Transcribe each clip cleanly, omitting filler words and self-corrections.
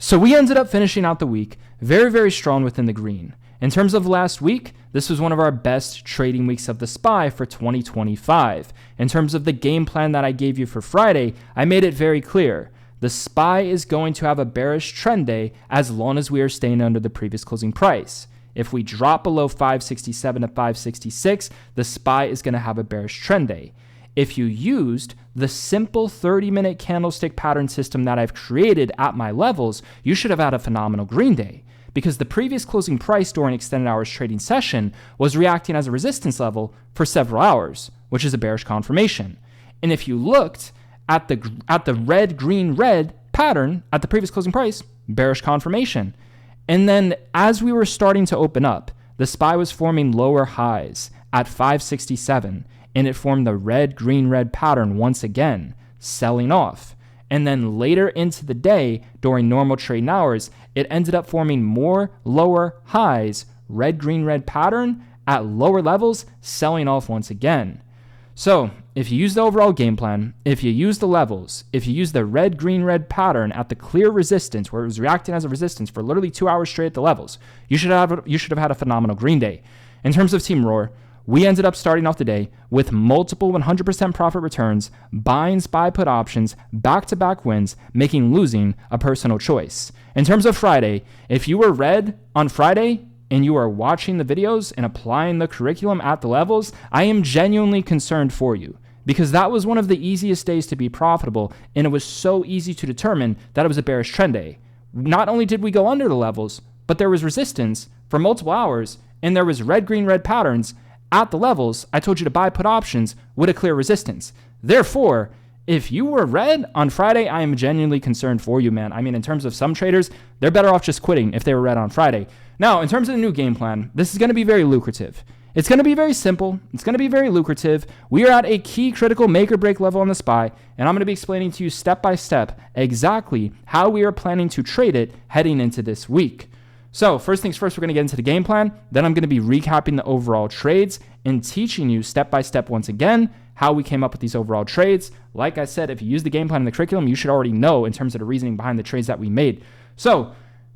So we ended up finishing out the week very, very strong within the green. In terms of last week, this was one of our best trading weeks of the SPY for 2025. In terms of the game plan that I gave you for Friday, I made it very clear. The SPY is going to have a bearish trend day as long as we are staying under the previous closing price. If we drop below 567 to 566, the SPY is going to have a bearish trend day. If you used the simple 30-minute candlestick pattern system that I've created at my levels, you should have had a phenomenal green day, because the previous closing price during extended hours trading session was reacting as a resistance level for several hours, which is a bearish confirmation. And if you looked at the red, green, red pattern at the previous closing price, bearish confirmation. And then as we were starting to open up, the SPY was forming lower highs at 567, and it formed the red, green, red pattern once again, selling off. And then later into the day, during normal trading hours, it ended up forming more lower highs, red, green, red pattern at lower levels, selling off once again. So if you use the overall game plan, if you use the levels, if you use the red, green, red pattern at the clear resistance where it was reacting as a resistance for literally 2 hours straight at the levels, you should have had a phenomenal green day. In terms of Team Roar, we ended up starting off the day with multiple 100% profit returns, buying SPY put options, back-to-back wins, making losing a personal choice. In terms of Friday, if you were red on Friday and you are watching the videos and applying the curriculum at the levels, I am genuinely concerned for you, because that was one of the easiest days to be profitable, and it was so easy to determine that it was a bearish trend day. Not only did we go under the levels, but there was resistance for multiple hours, and there was red, green, red patterns at the levels I told you to buy put options with a clear resistance. Therefore, if you were red on Friday, I am genuinely concerned for you, man. I mean, in terms of some traders, they're better off just quitting if they were red on Friday. Now, in terms of the new game plan, this is going to be very lucrative. It's going to be very simple. It's going to be very lucrative. We are at a key critical make or break level on the SPY, and I'm going to be explaining to you step by step exactly how we are planning to trade it heading into this week. So first things first, we're going to get into the game plan. Then I'm going to be recapping the overall trades and teaching you step by step once again how we came up with these overall trades. Like I said, if you use the game plan in the curriculum, you should already know in terms of the reasoning behind the trades that we made. So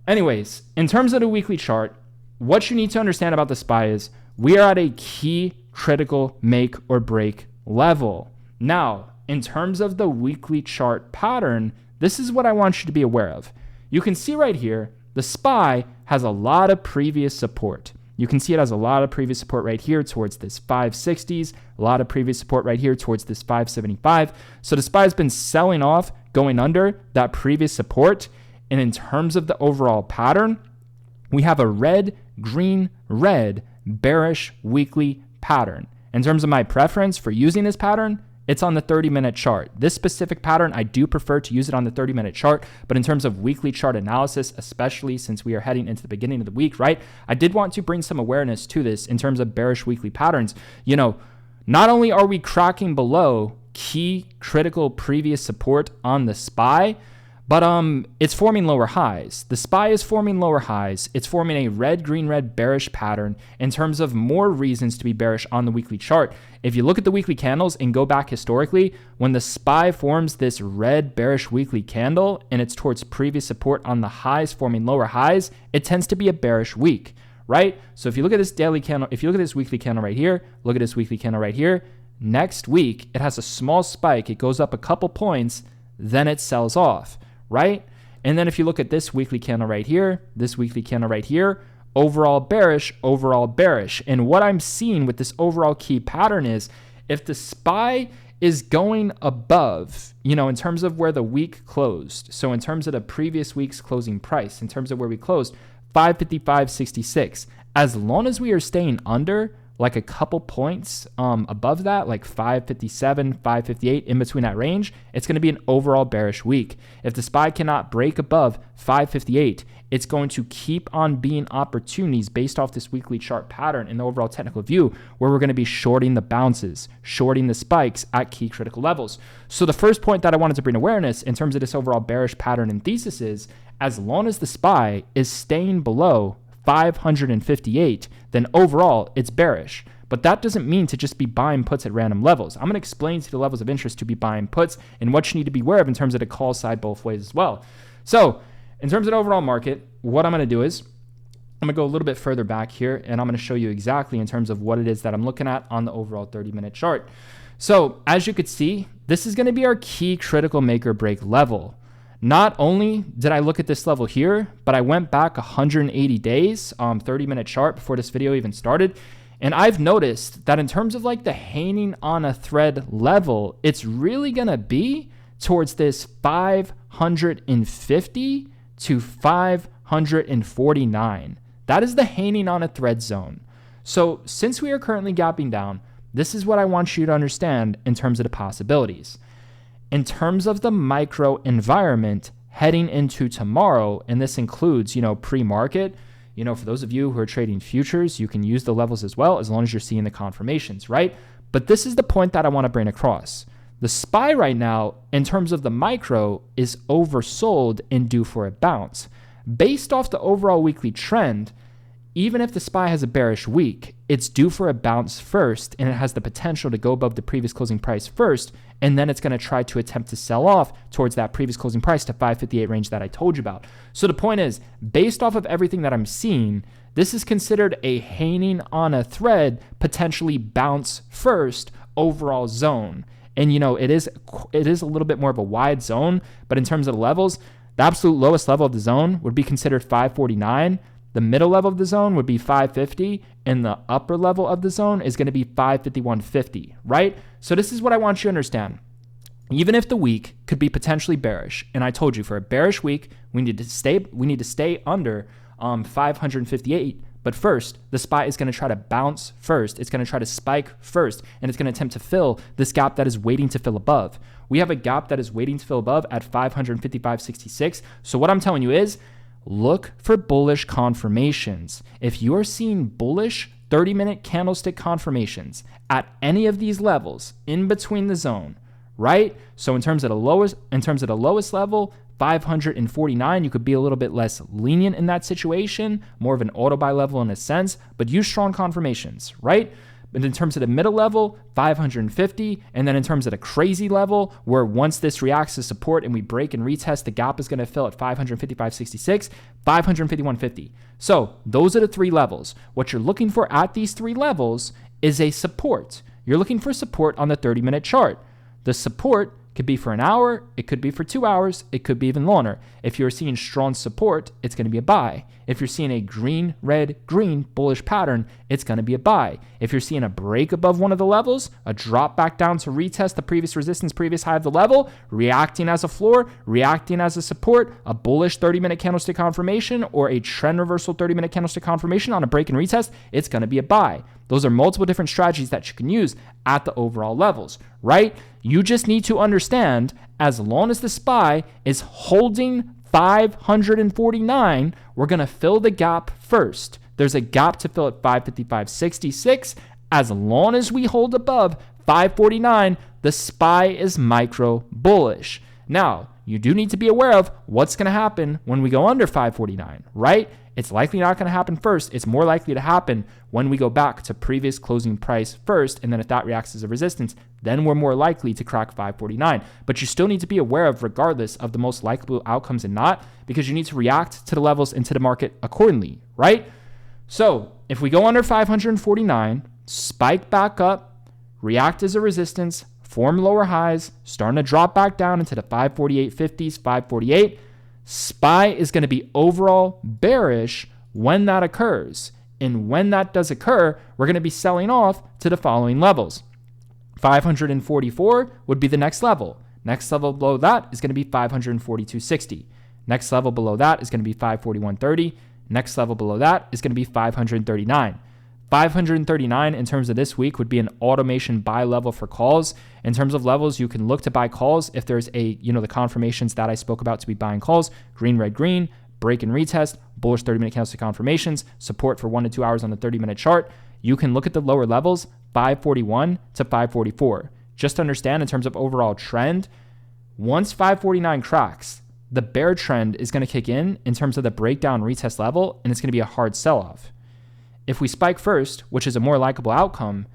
anyways, in terms of the weekly chart, what you need to understand about the SPY is we are at a key critical make or break level. Now, in terms of the weekly chart pattern, this is what I want you to be aware of. You can see right here, the SPY has a lot of previous support. You can see it has a lot of previous support right here towards this 560s, a lot of previous support right here towards this 575. So the SPY has been selling off, going under that previous support. And in terms of the overall pattern, we have a red, green, red bearish weekly pattern. In terms of my preference for using this pattern, it's on the 30-minute chart. This specific pattern, I do prefer to use it on the 30-minute chart, but in terms of weekly chart analysis, especially since we are heading into the beginning of the week, right? I did want to bring some awareness to this in terms of bearish weekly patterns. You know, not only are we cracking below key critical previous support on the SPY, but it's forming lower highs. The SPY is forming lower highs. It's forming a red, green, red bearish pattern in terms of more reasons to be bearish on the weekly chart. If you look at the weekly candles and go back historically, when the SPY forms this red bearish weekly candle and it's towards previous support on the highs forming lower highs, it tends to be a bearish week, right? So if you look at this daily candle, if you look at this weekly candle right here, look at this weekly candle right here, next week it has a small spike. It goes up a couple points, then it sells off, right? And then if you look at this weekly candle right here, this weekly candle right here, overall bearish, overall bearish. And what I'm seeing with this overall key pattern is if the SPY is going above, you know, in terms of where the week closed, so in terms of the previous week's closing price, in terms of where we closed, 555.66, as long as we are staying under like a couple points above that, like 557, 558, in between that range, it's going to be an overall bearish week. If the SPY cannot break above 558, it's going to keep on being opportunities based off this weekly chart pattern in the overall technical view, where we're going to be shorting the bounces, shorting the spikes at key critical levels. So the first point that I wanted to bring awareness in terms of this overall bearish pattern and thesis is, as long as the SPY is staying below 558, then overall it's bearish. But that doesn't mean to just be buying puts at random levels. I'm going to explain to the levels of interest to be buying puts and what you need to be aware of in terms of the call side both ways as well. So In terms of the overall market, what I'm going to do is I'm going to go a little bit further back here, and I'm going to show you exactly in terms of what it is that I'm looking at on the overall 30-minute chart. So as you could see, this is going to be our key critical make or break level. Not only did I look at this level here, but I went back 180 days, 30-minute chart before this video even started. And I've noticed that in terms of like the hanging on a thread level, it's really going to be towards this 550 to 549. That is the hanging on a thread zone. So since we are currently gapping down, this is what I want you to understand in terms of the possibilities. In terms of the micro environment heading into tomorrow, and this includes, pre-market, for those of you who are trading futures, you can use the levels as well, as long as you're seeing the confirmations, right? But this is the point that I want to bring across. The SPY right now, in terms of the micro, is oversold and due for a bounce. Based off the overall weekly trend, even if the SPY has a bearish week, it's due for a bounce first, and it has the potential to go above the previous closing price first, and then it's going to try to attempt to sell off towards that previous closing price to 558 range that I told you about. So the point is, based off of everything that I'm seeing, this is considered a hanging on a thread, potentially bounce first overall zone. And it is a little bit more of a wide zone, but in terms of the levels, the absolute lowest level of the zone would be considered 549. The middle level of the zone would be 550, and the upper level of the zone is going to be 551.50, right? So this is what I want you to understand. Even if the week could be potentially bearish, and I told you for a bearish week, we need to stay under 558. But first, the SPY is going to try to bounce first. It's going to try to spike first, and it's going to attempt to fill this gap that is waiting to fill above. We have a gap that is waiting to fill above at 555.66. So what I'm telling you is, look for bullish confirmations. If you are seeing bullish 30-minute candlestick confirmations at any of these levels in between the zone, right? So in terms of the lowest level, 549, you could be a little bit less lenient in that situation, more of an auto buy level in a sense, but use strong confirmations, right? But in terms of the middle level, 550, and then in terms of the crazy level, where once this reacts to support and we break and retest, the gap is going to fill at 555.66, 551.50. So those are the three levels. What you're looking for at these three levels is a support. You're looking for support on the 30-minute chart. The support could be for an hour, it could be for 2 hours, it could be even longer. If you're seeing strong support, it's going to be a buy. If you're seeing a green, red, green bullish pattern, it's going to be a buy. If you're seeing a break above one of the levels, a drop back down to retest the previous resistance, previous high of the level, reacting as a floor, reacting as a support, a bullish 30-minute candlestick confirmation, or a trend reversal 30-minute candlestick confirmation on a break and retest, it's going to be a buy. Those are multiple different strategies that you can use at the overall levels, right? You just need to understand, as long as the SPY is holding 549, we're going to fill the gap first. There's a gap to fill at 555.66. As long as we hold above 549, the SPY is micro bullish. Now, you do need to be aware of what's going to happen when we go under 549, right? It's likely not going to happen first. It's more likely to happen when we go back to previous closing price first, and then if that reacts as a resistance, then we're more likely to crack 549. But you still need to be aware of, regardless of the most likely outcomes and not, because you need to react to the levels into the market accordingly, right? So if we go under 549, spike back up, react as a resistance, form lower highs, starting to drop back down into the 548.50s, 548, SPY is going to be overall bearish when that occurs. And when that does occur, we're going to be selling off to the following levels. 544 would be the next level. Next level below that is going to be 542.60. Next level below that is going to be 541.30. Next level below that is going to be 539. 539 in terms of this week would be an automation buy level for calls. In terms of levels, you can look to buy calls if there's the confirmations that I spoke about to be buying calls, green, red, green, break and retest, bullish 30-minute candlestick confirmations, support for 1 to 2 hours on the 30-minute chart. You can look at the lower levels, 541 to 544. Just to understand in terms of overall trend, once 549 cracks, the bear trend is going to kick in terms of the breakdown retest level, and it's going to be a hard sell-off. If we spike first, which is a more likable outcome,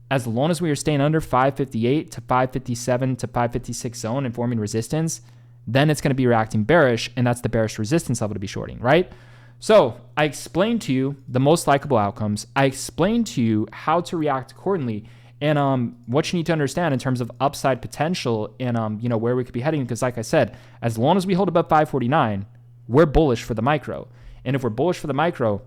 as long as we are staying under 558 to 557 to 556 zone and forming resistance, then it's going to be reacting bearish, and that's the bearish resistance level to be shorting, right? So I explained to you the most likable outcomes. I explained to you how to react accordingly, and what you need to understand in terms of upside potential and where we could be heading. Because like I said, as long as we hold above 549, we're bullish for the micro. And if we're bullish for the micro,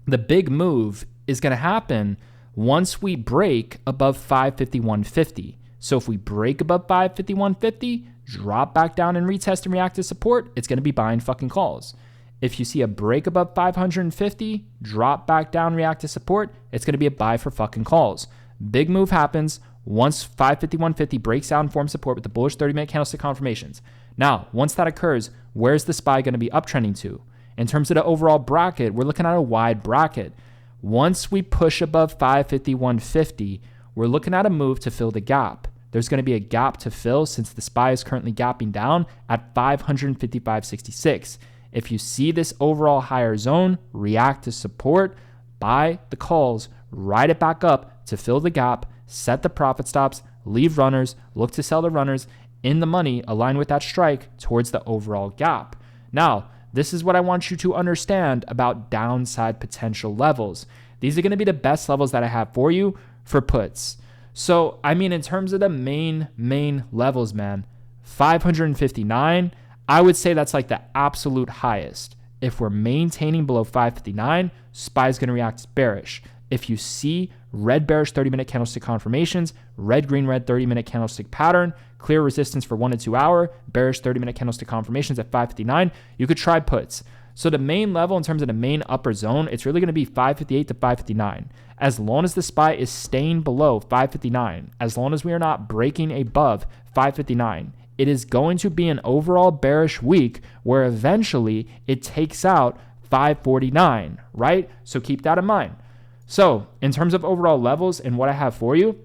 the big move is going to happen once we break above 551.50. So if we break above 551.50, drop back down and retest and react to support, it's going to be buying fucking calls. If you see a break above 550, drop back down, react to support, it's going to be a buy for fucking calls. Big move happens once 551.50 breaks out and forms support with the bullish 30-minute candlestick confirmations. Now, once that occurs, where's the SPY going to be uptrending to? In terms of the overall bracket, we're looking at a wide bracket. Once we push above 551.50, we're looking at a move to fill the gap. There's going to be a gap to fill since the SPY is currently gapping down at 555.66. If you see this overall higher zone, react to support, buy the calls, ride it back up to fill the gap, set the profit stops, leave runners, look to sell the runners in the money, align with that strike towards the overall gap. Now, this is what I want you to understand about downside potential levels. These are going to be the best levels that I have for you for puts. So, I mean, in terms of the main levels, man, 559, I would say that's like the absolute highest. If we're maintaining below 559, SPY is going to react bearish. If you see red bearish 30-minute candlestick confirmations, red green red 30-minute candlestick pattern, clear resistance for 1 to 2 hour, bearish 30-minute candlestick confirmations at 559, you could try puts. So the main level in terms of the main upper zone, it's really going to be 558 to 559. As long as the SPY is staying below 559, as long as we are not breaking above 559, it is going to be an overall bearish week where eventually it takes out 549, right? So keep that in mind. So in terms of overall levels and what I have for you,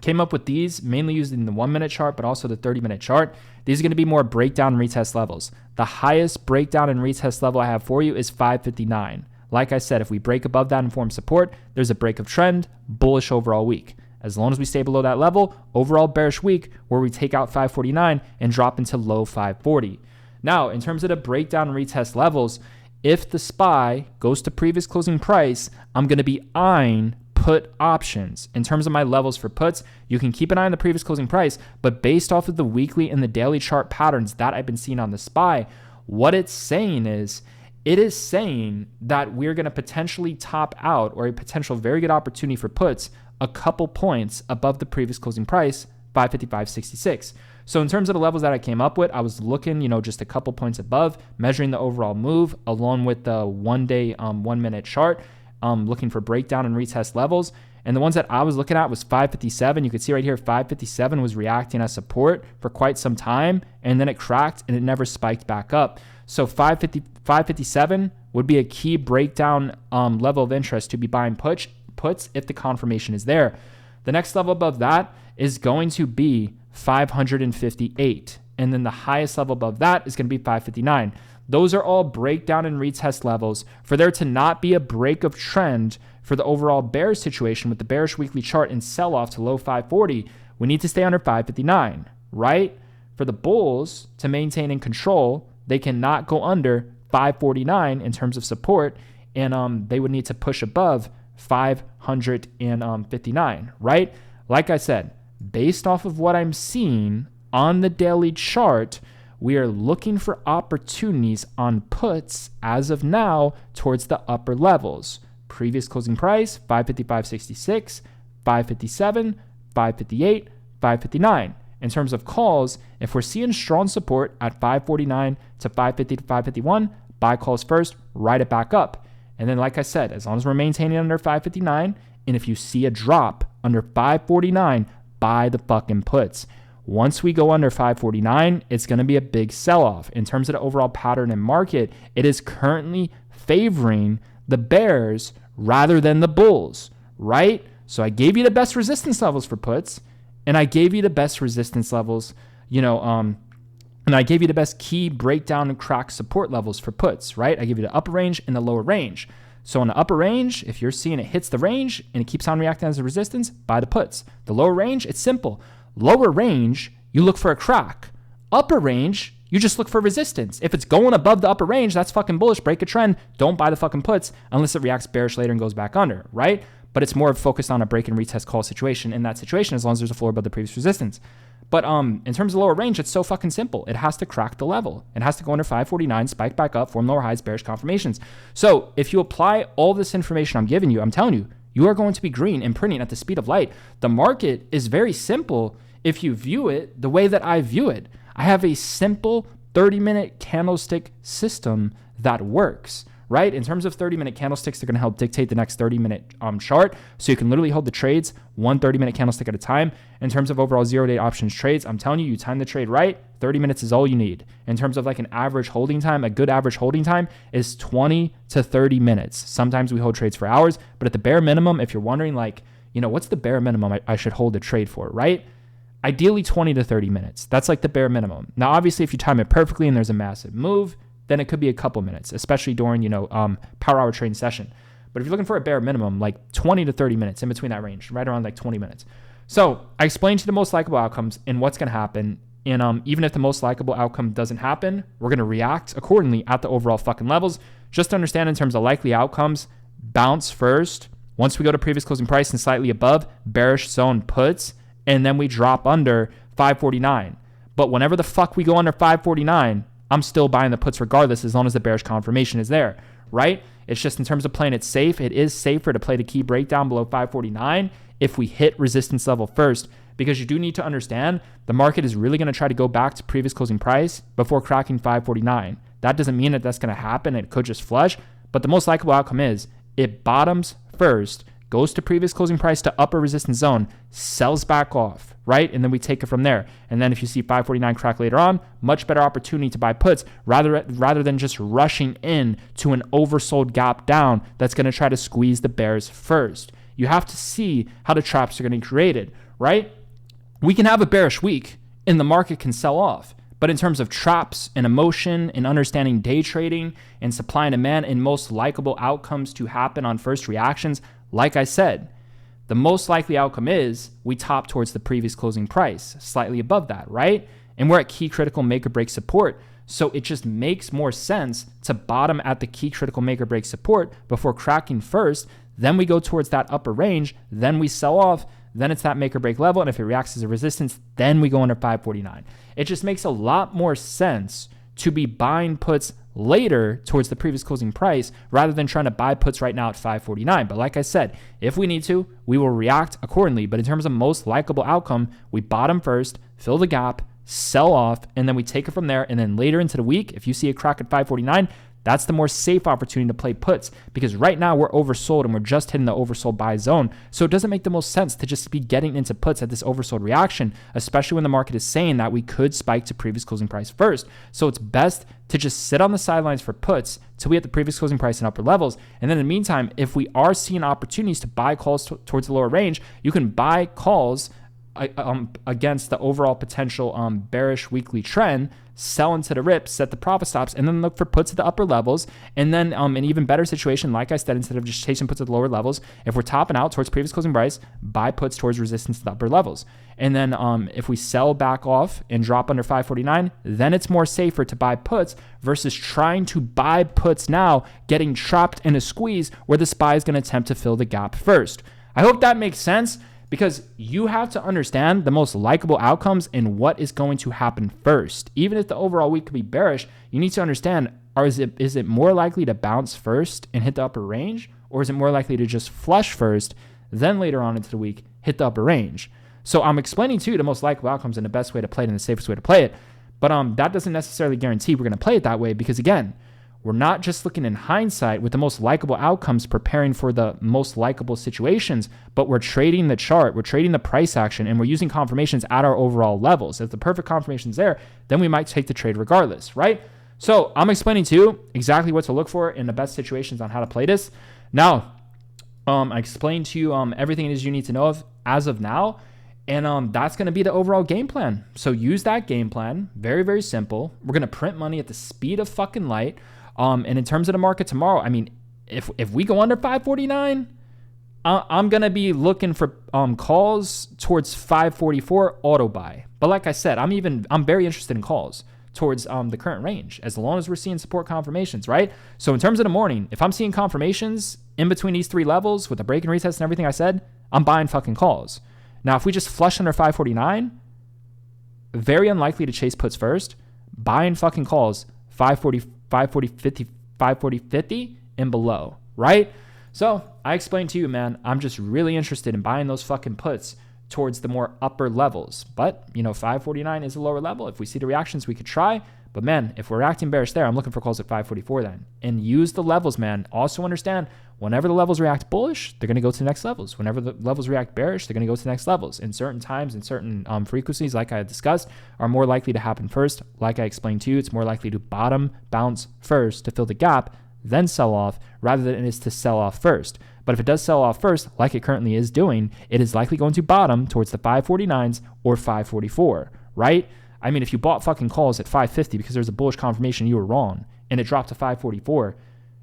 came up with these mainly using the 1-minute chart, but also the 30-minute chart. These are going to be more breakdown and retest levels. The highest breakdown and retest level I have for you is 559. Like I said, if we break above that and form support, there's a break of trend, bullish overall week. As long as we stay below that level, overall bearish week where we take out 549 and drop into low 540. Now, in terms of the breakdown and retest levels, if the SPY goes to previous closing price, I'm going to be eyeing put options. In terms of my levels for puts, you can keep an eye on the previous closing price, but based off of the weekly and the daily chart patterns that I've been seeing on the SPY, what it's saying is, it is saying that we're going to potentially top out, or a potential very good opportunity for puts, a couple points above the previous closing price, 555.66. So in terms of the levels that I came up with, I was looking, just a couple points above, measuring the overall move along with the 1-day, 1-minute chart, looking for breakdown and retest levels. And the ones that I was looking at was 557. You can see right here, 557 was reacting as support for quite some time, and then it cracked and it never spiked back up. So 557 would be a key breakdown level of interest to be buying puts if the confirmation is there. The next level above that is going to be 558. And then the highest level above that is going to be 559. Those are all breakdown and retest levels. For there to not be a break of trend for the overall bear situation with the bearish weekly chart and sell off to low 540, we need to stay under 559, right? For the bulls to maintain and control, they cannot go under 549 in terms of support, and they would need to push above 559, right? Like I said, based off of what I'm seeing on the daily chart, we are looking for opportunities on puts as of now towards the upper levels. Previous closing price, 555.66, 557, 558, 559. In terms of calls, if we're seeing strong support at 549 to 550 to 551, buy calls first, ride it back up. And then, like I said, as long as we're maintaining under 559, and if you see a drop under 549, buy the fucking puts. Once we go under 549, it's going to be a big sell-off. In terms of the overall pattern and market, it is currently favoring the bears rather than the bulls, right? So I gave you the best resistance levels for puts, and I gave you the best resistance levels, and I gave you the best key breakdown and crack support levels for puts, right? I give you the upper range and the lower range. So on the upper range, if you're seeing it hits the range and it keeps on reacting as a resistance, buy the puts. The lower range, it's simple. Lower range, you look for a crack. Upper range, You just look for resistance. If it's going above the upper range, that's fucking bullish. Break a trend. Don't buy the fucking puts unless it reacts bearish later and goes back under, right? But it's more focused on a break and retest call situation in that situation, as long as there's a floor above the previous resistance. But in terms of lower range, it's so fucking simple. It has to crack the level. It has to go under 549, spike back up, form lower highs, bearish confirmations. So if you apply all this information I'm giving you, I'm telling you, you are going to be green and printing at the speed of light. The market is very simple if you view it the way that I view it. I have a simple 30-minute candlestick system that works, right? In terms of 30-minute candlesticks, they're going to help dictate the next 30-minute chart. So you can literally hold the trades one 30-minute candlestick at a time. In terms of overall zero-day options trades, I'm telling you, you time the trade right, 30 minutes is all you need. In terms of like an average holding time, a good average holding time is 20 to 30 minutes. Sometimes we hold trades for hours, but at the bare minimum, if you're wondering like, what's the bare minimum I should hold a trade for, right? Ideally 20 to 30 minutes. That's like the bare minimum. Now, obviously, if you time it perfectly and there's a massive move, then it could be a couple minutes, especially during, power hour trading session. But if you're looking for a bare minimum, like 20 to 30 minutes, in between that range, right around like 20 minutes. So I explained to you the most likable outcomes and what's going to happen. And even if the most likable outcome doesn't happen, we're going to react accordingly at the overall fucking levels. Just to understand in terms of likely outcomes, bounce first. Once we go to previous closing price and slightly above, bearish zone puts, and then we drop under 549. But whenever the fuck we go under 549, I'm still buying the puts regardless, as long as the bearish confirmation is there, right? It's just in terms of playing it safe, it is safer to play the key breakdown below 549 if we hit resistance level first, because you do need to understand the market is really going to try to go back to previous closing price before cracking 549. That doesn't mean that that's going to happen. It could just flush, but the most likely outcome is it bottoms first, goes to previous closing price to upper resistance zone, sells back off, right? And then we take it from there. And then if you see 549 crack later on, much better opportunity to buy puts rather than just rushing in to an oversold gap down that's going to try to squeeze the bears first. You have to see how the traps are going to be created, right? We can have a bearish week and the market can sell off. But in terms of traps and emotion and understanding day trading and supply and demand and most likable outcomes to happen on first reactions, like I said, the most likely outcome is we top towards the previous closing price, slightly above that, right? And we're at key critical make or break support. So it just makes more sense to bottom at the key critical make or break support before cracking first. Then we go towards that upper range. Then we sell off. Then it's that make or break level. And if it reacts as a resistance, then we go under 549. It just makes a lot more sense to be buying puts later towards the previous closing price rather than trying to buy puts right now at 549. But like I said, if we need to, we will react accordingly. But in terms of most likable outcome, we bottom first, fill the gap, sell off, and then we take it from there. And then later into the week, if you see a crack at 549, that's the more safe opportunity to play puts, because right now we're oversold and we're just hitting the oversold buy zone. So it doesn't make the most sense to just be getting into puts at this oversold reaction, especially when the market is saying that we could spike to previous closing price first. So it's best to just sit on the sidelines for puts till we hit the previous closing price and upper levels. And then in the meantime, if we are seeing opportunities to buy calls towards the lower range, you can buy calls against the overall potential bearish weekly trend, sell into the rips, set the profit stops, and then look for puts at the upper levels. And then an even better situation, like I said, instead of just chasing puts at the lower levels, if we're topping out towards previous closing price, buy puts towards resistance at the upper levels. And then if we sell back off and drop under 549, then it's more safer to buy puts versus trying to buy puts now, getting trapped in a squeeze where the SPY is going to attempt to fill the gap first. I hope that makes sense, because you have to understand the most likable outcomes and what is going to happen first. Even if the overall week could be bearish, you need to understand, is it more likely to bounce first and hit the upper range, or is it more likely to just flush first, then later on into the week hit the upper range? So I'm explaining to you the most likable outcomes and the best way to play it and the safest way to play it. But that doesn't necessarily guarantee we're going to play it that way, because again, we're not just looking in hindsight with the most likable outcomes, preparing for the most likable situations, but we're trading the chart, we're trading the price action, and we're using confirmations at our overall levels. If the perfect confirmation's there, then we might take the trade regardless, right? So I'm explaining to you exactly what to look for in the best situations on how to play this. Now, I explained to you everything it is you need to know of as of now, and that's going to be the overall game plan. So use that game plan. Very, very simple. We're going to print money at the speed of fucking light. And in terms of the market tomorrow, I mean, if we go under 549, I'm going to be looking for calls towards 544 auto buy. But like I said, I'm very interested in calls. towards the current range, as long as we're seeing support confirmations, right? So in terms of the morning, if I'm seeing confirmations in between these three levels with the break and retest and everything I said, I'm buying fucking calls. Now, if we just flush under 549, very unlikely to chase puts first, buying fucking calls 540, 540, 50, 540, 50 and below, right? So I explained to you, man, I'm just really interested in buying those fucking puts towards the more upper levels. But, 549 is a lower level. If we see the reactions, we could try. But, man, if we're acting bearish there, I'm looking for calls at 544 then. And use the levels, man. Also understand, whenever the levels react bullish, they're going to go to the next levels. Whenever the levels react bearish, they're going to go to the next levels. In certain times and certain frequencies, like I had discussed, are more likely to happen first. Like I explained to you, it's more likely to bottom, bounce first to fill the gap, then sell off, rather than it is to sell off first. But if it does sell off first, like it currently is doing, it is likely going to bottom towards the 549s or 544, right? I mean, if you bought fucking calls at 550 because there's a bullish confirmation you were wrong and it dropped to 544,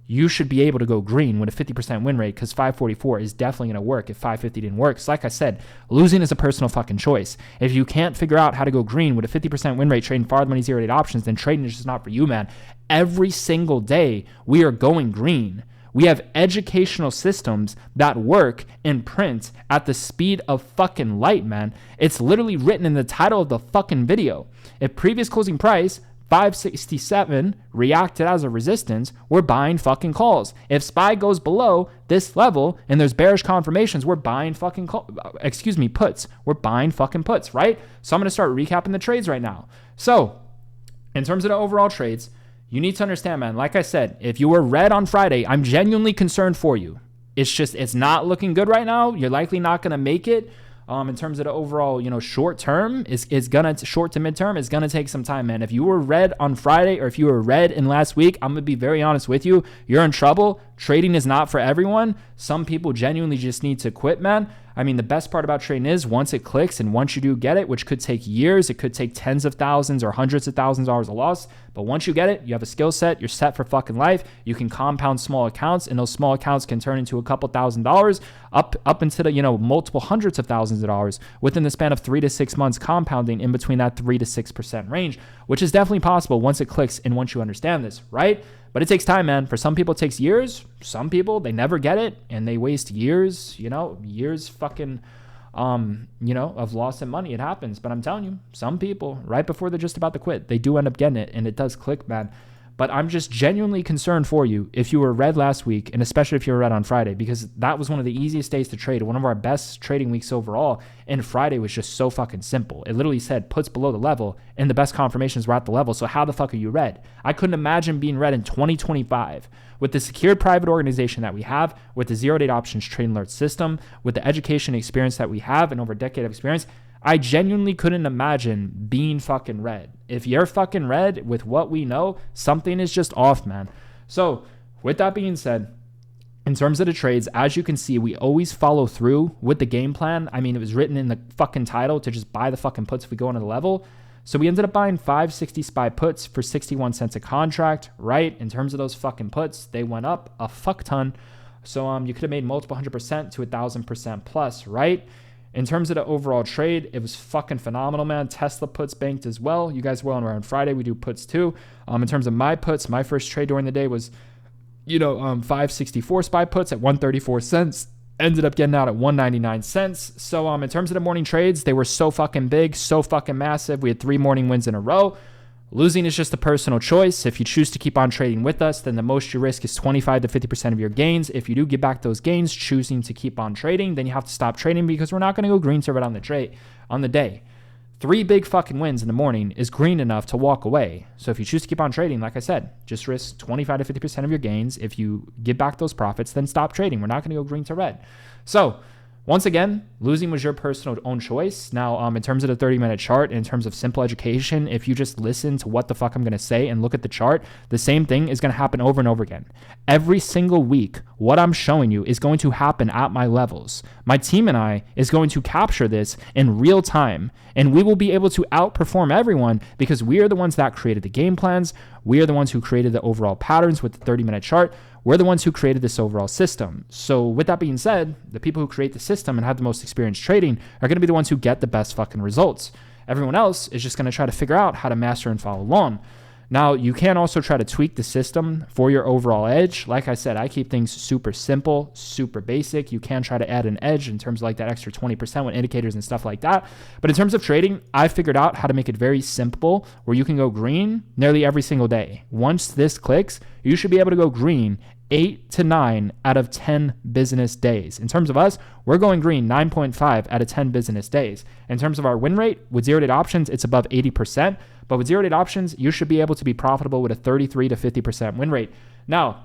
you should be able to go green with a 50% win rate because 544 is definitely going to work if 550 didn't work. So like I said, losing is a personal fucking choice. If you can't figure out how to go green with a 50% win rate trading farther money zero-day options, then trading is just not for you, man. Every single day we are going green. We have educational systems that work and print at the speed of fucking light, man. It's literally written in the title of the fucking video. If previous closing price 567 reacted as a resistance, we're buying fucking calls. If SPY goes below this level and there's bearish confirmations, we're buying fucking puts. We're buying fucking puts, right? So I'm going to start recapping the trades right now. So in terms of the overall trades, you need to understand, man, like I said, if you were red on Friday, I'm genuinely concerned for you. It's not looking good right now. You're likely not going to make it. In terms of the overall, short term short to midterm is gonna take some time, man. If you were red on Friday or if you were red in last week, I'm gonna be very honest with you. You're in trouble. Trading is not for everyone. Some people genuinely just need to quit, man. I mean, the best part about trading is once it clicks and once you do get it, which could take years, it could take tens of thousands or hundreds of thousands of dollars of loss. But once you get it, you have a skill set, you're set for fucking life. You can compound small accounts, and those small accounts can turn into a couple $1,000s up into the, multiple hundreds of thousands of dollars within the span of 3 to 6 months, compounding in between that 3 to 6% range, which is definitely possible once it clicks and once you understand this, right? But it takes time, man. For some people, it takes years. Some people, they never get it and they waste years, years fucking, of loss and money. It happens. But I'm telling you, some people, right before they're just about to quit, they do end up getting it and it does click, man. But I'm just genuinely concerned for you if you were red last week, and especially if you were red on Friday, because that was one of the easiest days to trade, one of our best trading weeks overall, and Friday was just so fucking simple. It literally said puts below the level, and the best confirmations were at the level, so how the fuck are you red? I couldn't imagine being red in 2025 with the secured private organization that we have, with the zero-day options trade alert system, with the education experience that we have, and over a decade of experience. I genuinely couldn't imagine being fucking red. If you're fucking red with what we know, something is just off, man. So with that being said, in terms of the trades, as you can see, we always follow through with the game plan. I mean, it was written in the fucking title to just buy the fucking puts if we go into the level. So we ended up buying 560 SPY puts for 61 cents a contract, right? In terms of those fucking puts, they went up a fuck ton. So you could have made multiple 100% to 1,000% plus, right? In terms of the overall trade, it was fucking phenomenal, man. Tesla puts banked as well. You guys were on Friday. We do puts too. In terms of my puts, my first trade during the day was, 564 SPY puts at 134 cents. Ended up getting out at 199 cents. So in terms of the morning trades, they were so fucking big, so fucking massive. We had 3 morning wins in a row. Losing is just a personal choice. If you choose to keep on trading with us, then the most you risk is 25 to 50% of your gains. If you do get back those gains, choosing to keep on trading, then you have to stop trading because we're not going to go green serve it on the day. 3 big fucking wins in the morning is green enough to walk away. So if you choose to keep on trading, like I said, just risk 25 to 50% of your gains. If you get back those profits, then stop trading. We're not going to go green to red. So once again, losing was your personal own choice. Now, in terms of the 30-minute chart, in terms of simple education, if you just listen to what the fuck I'm going to say and look at the chart, the same thing is going to happen over and over again. Every single week, what I'm showing you is going to happen at my levels. My team and I is going to capture this in real time, and we will be able to outperform everyone because we are the ones that created the game plans. We are the ones who created the overall patterns with the 30-minute chart. We're the ones who created this overall system. So with that being said, the people who create the system and have the most experience trading are going to be the ones who get the best fucking results. Everyone else is just going to try to figure out how to master and follow along. Now, you can also try to tweak the system for your overall edge. Like I said, I keep things super simple, super basic. You can try to add an edge in terms of like that extra 20% with indicators and stuff like that. But in terms of trading, I figured out how to make it very simple where you can go green nearly every single day. Once this clicks, you should be able to go green 8 to 9 out of 10 business days. In terms of us, we're going green 9.5 out of 10 business days. In terms of our win rate, with zero-date options, it's above 80%. But with zero-date options, you should be able to be profitable with a 33 to 50% win rate. Now,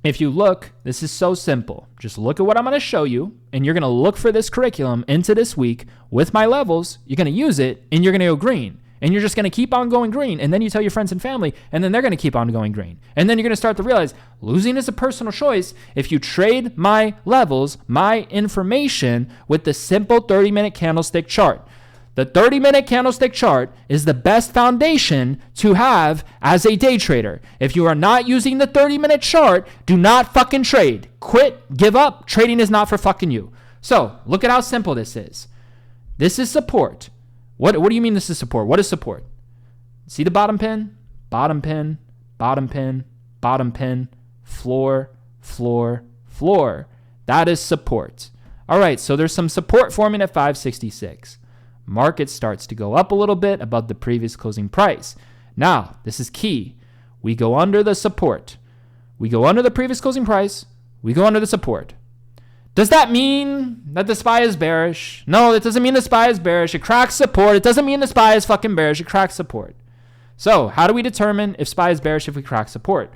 if you look, this is so simple. Just look at what I'm going to show you, and you're going to look for this curriculum into this week with my levels. You're going to use it, and you're going to go green. And you're just going to keep on going green. And then you tell your friends and family, and then they're going to keep on going green. And then you're going to start to realize losing is a personal choice. If you trade my levels, my information with the simple 30-minute candlestick chart. The 30-minute candlestick chart is the best foundation to have as a day trader. If you are not using the 30-minute chart, do not fucking trade. Quit, give up. Trading is not for fucking you. So look at how simple this is. This is support. What do you mean this is support? What is support? See the bottom pin? Bottom pin, bottom pin, bottom pin, floor, floor, floor. That is support. All right, so there's some support forming at 566. Market starts to go up a little bit above the previous closing price. Now, this is key. We go under the support. We go under the previous closing price. We go under the support. Does that mean that the SPY is bearish? No, it doesn't mean the SPY is bearish. It cracks support. It doesn't mean the SPY is fucking bearish. It cracks support. So how do we determine if SPY is bearish if we crack support?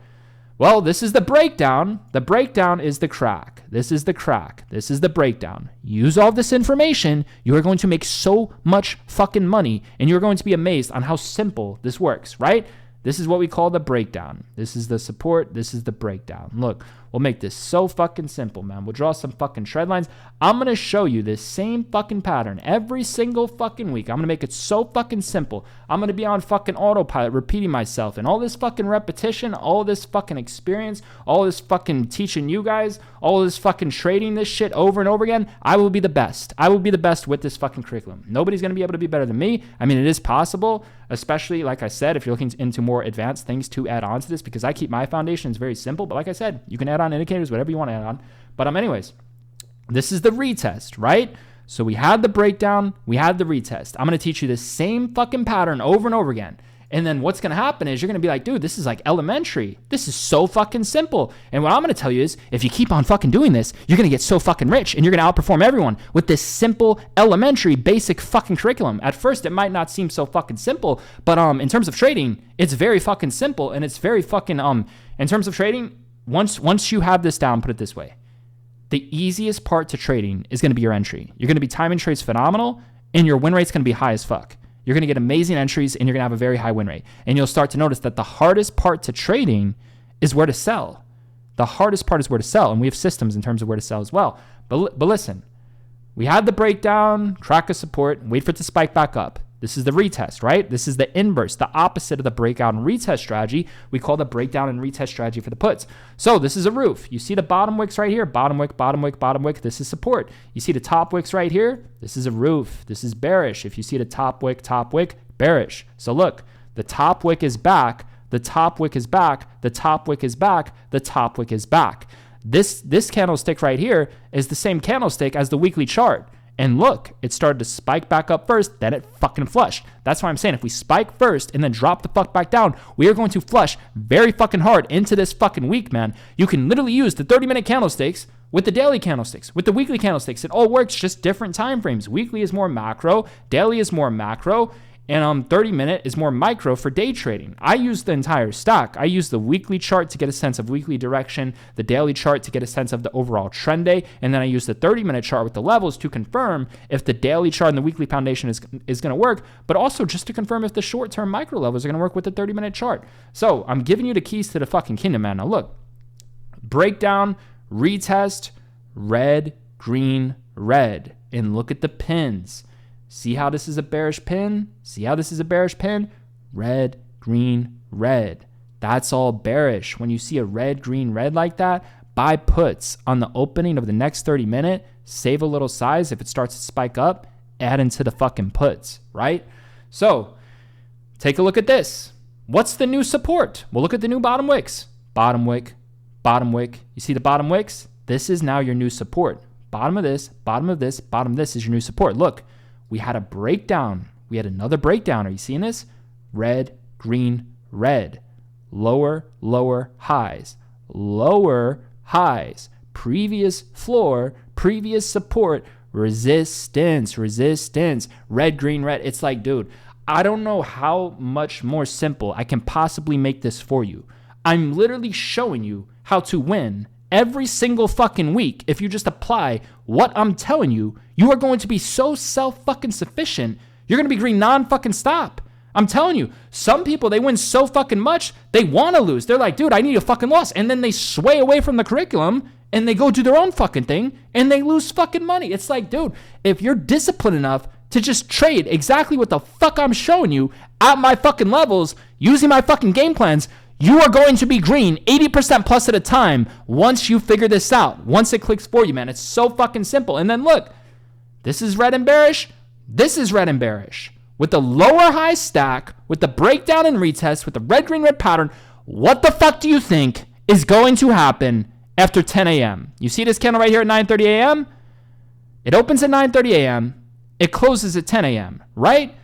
Well, this is the breakdown. The breakdown is the crack. This is the crack. This is the breakdown. Use all this information. You are going to make so much fucking money, and you're going to be amazed on how simple this works, right? This is what we call the breakdown. This is the support. This is the breakdown. Look, we'll make this so fucking simple, man. We'll draw some fucking trend lines. I'm going to show you this same fucking pattern every single fucking week. I'm going to make it so fucking simple. I'm going to be on fucking autopilot repeating myself, and all this fucking repetition, all this fucking experience, all this fucking teaching you guys, all this fucking trading this shit over and over again. I will be the best. I will be the best with this fucking curriculum. Nobody's going to be able to be better than me. I mean, it is possible, especially like I said, if you're looking into more advanced things to add on to this, because I keep my foundations very simple. But like I said, you can add on indicators, whatever you want to add on. But anyways, this is the retest, right? So we had the breakdown, we had the retest. I'm going to teach you the same fucking pattern over and over again. And then what's going to happen is you're going to be like, dude, this is like elementary. This is so fucking simple. And what I'm going to tell you is if you keep on fucking doing this, you're going to get so fucking rich and you're going to outperform everyone with this simple, elementary, basic fucking curriculum. At first, it might not seem so fucking simple, but in terms of trading, it's very fucking simple, and it's very fucking in terms of trading, once you have this down, put it this way. The easiest part to trading is going to be your entry. You're going to be timing trades phenomenal, and your win rate's going to be high as fuck. You're going to get amazing entries, and you're going to have a very high win rate. And you'll start to notice that the hardest part to trading is where to sell. The hardest part is where to sell, and we have systems in terms of where to sell as well. But listen, we had the breakdown, crack a support, and wait for it to spike back up. This is the retest, right? This is the inverse, the opposite of the breakout and retest strategy. We call the breakdown and retest strategy for the puts. So this is a roof. You see the bottom wicks right here, bottom wick, bottom wick, bottom wick. This is support. You see the top wicks right here. This is a roof. This is bearish. If you see the top wick, bearish. So look, the top wick is back. The top wick is back. The top wick is back. The top wick is back. This candlestick right here is the same candlestick as the weekly chart. And look, it started to spike back up first, then it fucking flushed. That's why I'm saying if we spike first and then drop the fuck back down, we are going to flush very fucking hard into this fucking week, man. You can literally use the 30-minute candlesticks with the daily candlesticks, with the weekly candlesticks. It all works, just different time frames. Weekly is more macro, daily is more macro, and 30-minute is more micro for day trading. I use the entire stock. I use the weekly chart to get a sense of weekly direction, the daily chart to get a sense of the overall trend day, and then I use the 30-minute chart with the levels to confirm if the daily chart and the weekly foundation is going to work, but also just to confirm if the short-term micro levels are going to work with the 30-minute chart. So I'm giving you the keys to the fucking kingdom, man. Now look, breakdown, retest, red, green, red, and look at the pins. See how this is a bearish pin? See how this is a bearish pin? Red, green, red. That's all bearish. When you see a red, green, red like that, buy puts on the opening of the next 30-minute, save a little size. If it starts to spike up, add into the fucking puts, right? So take a look at this. What's the new support? We'll look at the new bottom wicks. Bottom wick, bottom wick. You see the bottom wicks? This is now your new support. Bottom of this, bottom of this, bottom of this is your new support. Look, we had a breakdown. We had another breakdown. Are you seeing this? Red, green, red. Lower, lower highs. Lower highs. Previous floor, previous support, resistance, resistance. Red, green, red. It's like, dude, I don't know how much more simple I can possibly make this for you. I'm literally showing you how to win every single fucking week. If you just apply what I'm telling you, you are going to be so self-fucking sufficient. You're going to be green non-fucking stop. I'm telling you, some people, they win so fucking much, they want to lose. They're like, dude, I need a fucking loss. And then they sway away from the curriculum and they go do their own fucking thing and they lose fucking money. It's like, dude, if you're disciplined enough to just trade exactly what the fuck I'm showing you at my fucking levels, using my fucking game plans, you are going to be green 80% plus at a time once you figure this out. Once it clicks for you, man. It's so fucking simple. And then look, this is red and bearish. This is red and bearish. With the lower high stack, with the breakdown and retest, with the red, green, red pattern, what the fuck do you think is going to happen after 10 a.m.? You see this candle right here at 9:30 a.m.? It opens at 9:30 a.m. It closes at 10 a.m., right?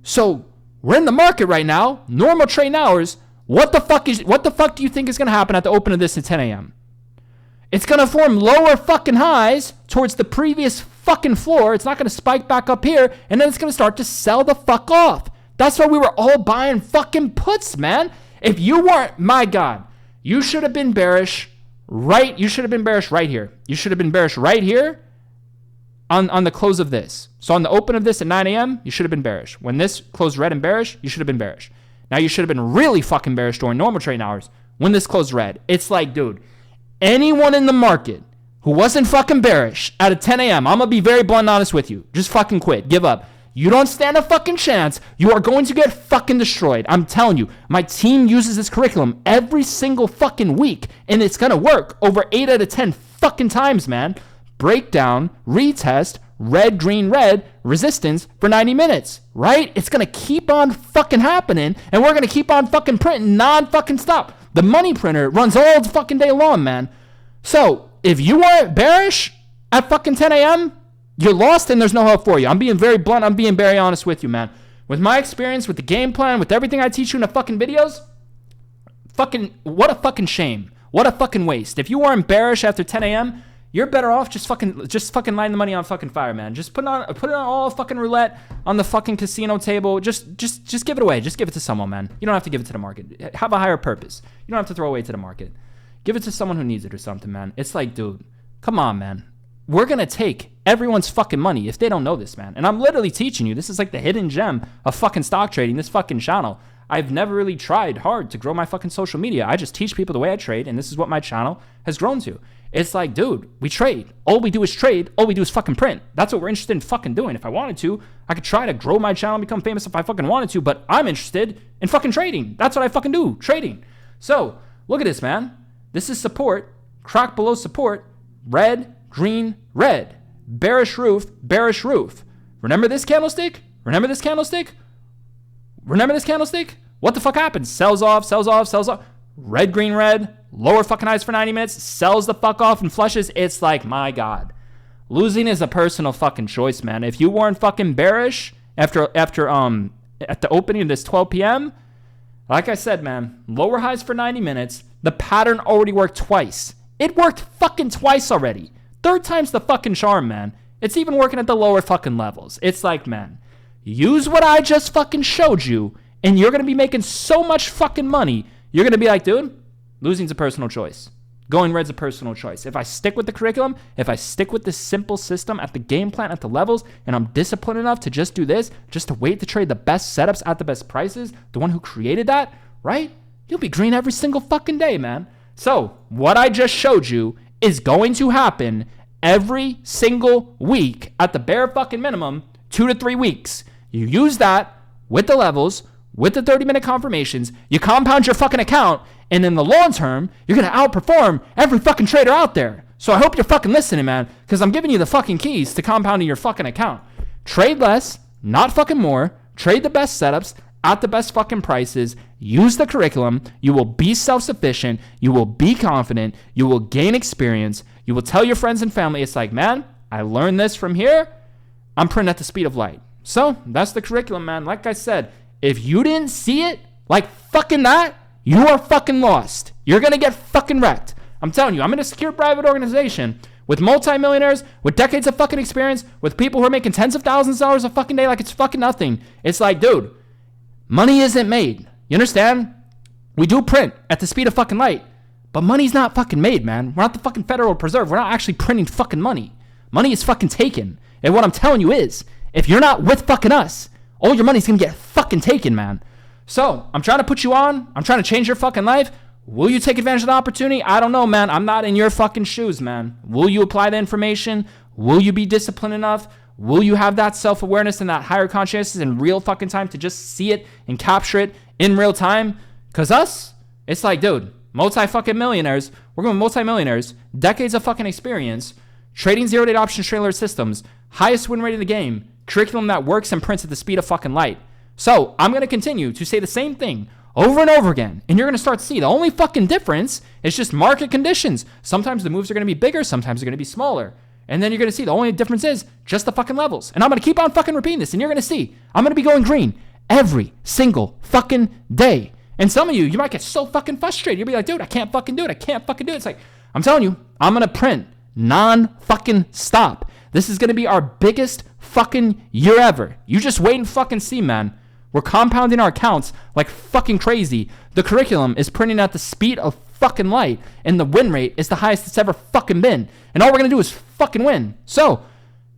So we're in the market right now, normal trading hours. What the fuck do you think is going to happen at the open of this at 10 a.m.? It's going to form lower fucking highs towards the previous fucking floor. It's not going to spike back up here, and then it's going to start to sell the fuck off. That's why we were all buying fucking puts, man. If you weren't, my God, you should have been bearish, right? You should have been bearish right here. You should have been bearish right here on the close of this. So on the open of this at 9 a.m., you should have been bearish. When this closed red and bearish, you should have been bearish. Now you should have been really fucking bearish during normal trading hours when this closed red. It's like, dude, anyone in the market who wasn't fucking bearish at a 10 a.m., I'm going to be very blunt and honest with you. Just fucking quit. Give up. You don't stand a fucking chance. You are going to get fucking destroyed. I'm telling you, my team uses this curriculum every single fucking week, and it's going to work over 8 out of 10 fucking times, man. Breakdown, retest, red, green, red, resistance for 90 minutes, right? It's going to keep on fucking happening, and we're going to keep on fucking printing non-fucking stop. The money printer runs all the fucking day long, man. So if you weren't bearish at fucking 10 a.m., you're lost and there's no hope for you. I'm being very blunt. I'm being very honest with you, man. With my experience, with the game plan, with everything I teach you in the fucking videos, fucking, what a fucking shame. What a fucking waste. If you weren't bearish after 10 a.m., you're better off just fucking lighting the money on fucking fire, man. Just put it on all fucking roulette on the fucking casino table. Just give it away. Just give it to someone, man. You don't have to give it to the market. Have a higher purpose. You don't have to throw away to the market. Give it to someone who needs it or something, man. It's like, dude, come on, man. We're going to take everyone's fucking money if they don't know this, man. And I'm literally teaching you. This is like the hidden gem of fucking stock trading, this fucking channel. I've never really tried hard to grow my fucking social media. I just teach people the way I trade, and this is what my channel has grown to. It's like, dude, we trade. All we do is trade. All we do is fucking print. That's what we're interested in fucking doing. If I wanted to, I could try to grow my channel and become famous if I fucking wanted to, but I'm interested in fucking trading. That's what I fucking do, trading. So, look at this, man. This is support, crack below support, red, green, red. Bearish roof, bearish roof. Remember this candlestick? Remember this candlestick? Remember this candlestick? What the fuck happens? Sells off, sells off, sells off. Red, green, red. Lower fucking highs for 90 minutes. Sells the fuck off and flushes. It's like, my God. Losing is a personal fucking choice, man. If you weren't fucking bearish at the opening of this 12 p.m., like I said, man, lower highs for 90 minutes. The pattern already worked twice. It worked fucking twice already. Third time's the fucking charm, man. It's even working at the lower fucking levels. It's like, man, use what I just fucking showed you, and you're going to be making so much fucking money. You're going to be like, dude, losing's a personal choice. Going red's a personal choice. If I stick with the curriculum, if I stick with this simple system at the game plan, at the levels, and I'm disciplined enough to just do this, just to wait to trade the best setups at the best prices, the one who created that, right? You'll be green every single fucking day, man. So what I just showed you is going to happen every single week at the bare fucking minimum, 2 to 3 weeks. You use that with the levels, with the 30-minute confirmations, you compound your fucking account, and in the long term, you're going to outperform every fucking trader out there. So I hope you're fucking listening, man, because I'm giving you the fucking keys to compounding your fucking account. Trade less, not fucking more. trade the best setups at the best fucking prices, use the curriculum, you will be self-sufficient, you will be confident, you will gain experience, you will tell your friends and family, it's like, man, I learned this from here, I'm printing at the speed of light. So that's the curriculum, man. Like I said, if you didn't see it like fucking that, you are fucking lost. You're going to get fucking wrecked. I'm telling you, I'm in a secure private organization with multimillionaires, with decades of fucking experience, with people who are making tens of thousands of dollars a fucking day like it's fucking nothing. It's like, dude, money isn't made. You understand? We do print at the speed of fucking light, but money's not fucking made, man. We're not the fucking Federal Reserve. We're not actually printing fucking money. Money is fucking taken. And what I'm telling you is, if you're not with fucking us, all your money's gonna get fucking taken, man. So, I'm trying to put you on. I'm trying to change your fucking life. Will you take advantage of the opportunity? I don't know, man. I'm not in your fucking shoes, man. Will you apply the information? Will you be disciplined enough? Will you have that self-awareness and that higher consciousness in real fucking time to just see it and capture it in real time? Because us, it's like, dude, multi-fucking millionaires. We're going multi-millionaires, decades of fucking experience, trading zero-day options, trailer systems, highest win rate in the game, curriculum that works and prints at the speed of fucking light. So I'm going to continue to say the same thing over and over again, and you're going to start to see the only fucking difference is just market conditions. Sometimes the moves are going to be bigger, sometimes they're going to be smaller. And then you're going to see the only difference is just the fucking levels. And I'm going to keep on fucking repeating this, and you're going to see I'm going to be going green every single fucking day. And some of you might get so fucking frustrated. You'll be like, dude, I can't fucking do it. I can't fucking do it. It's like, I'm telling you, I'm going to print non-fucking stop. This is going to be our biggest fucking year ever. You just wait and fucking see, man. We're compounding our accounts like fucking crazy. The curriculum is printing at the speed of fucking light, and the win rate is the highest it's ever fucking been. And all we're going to do is fucking win. So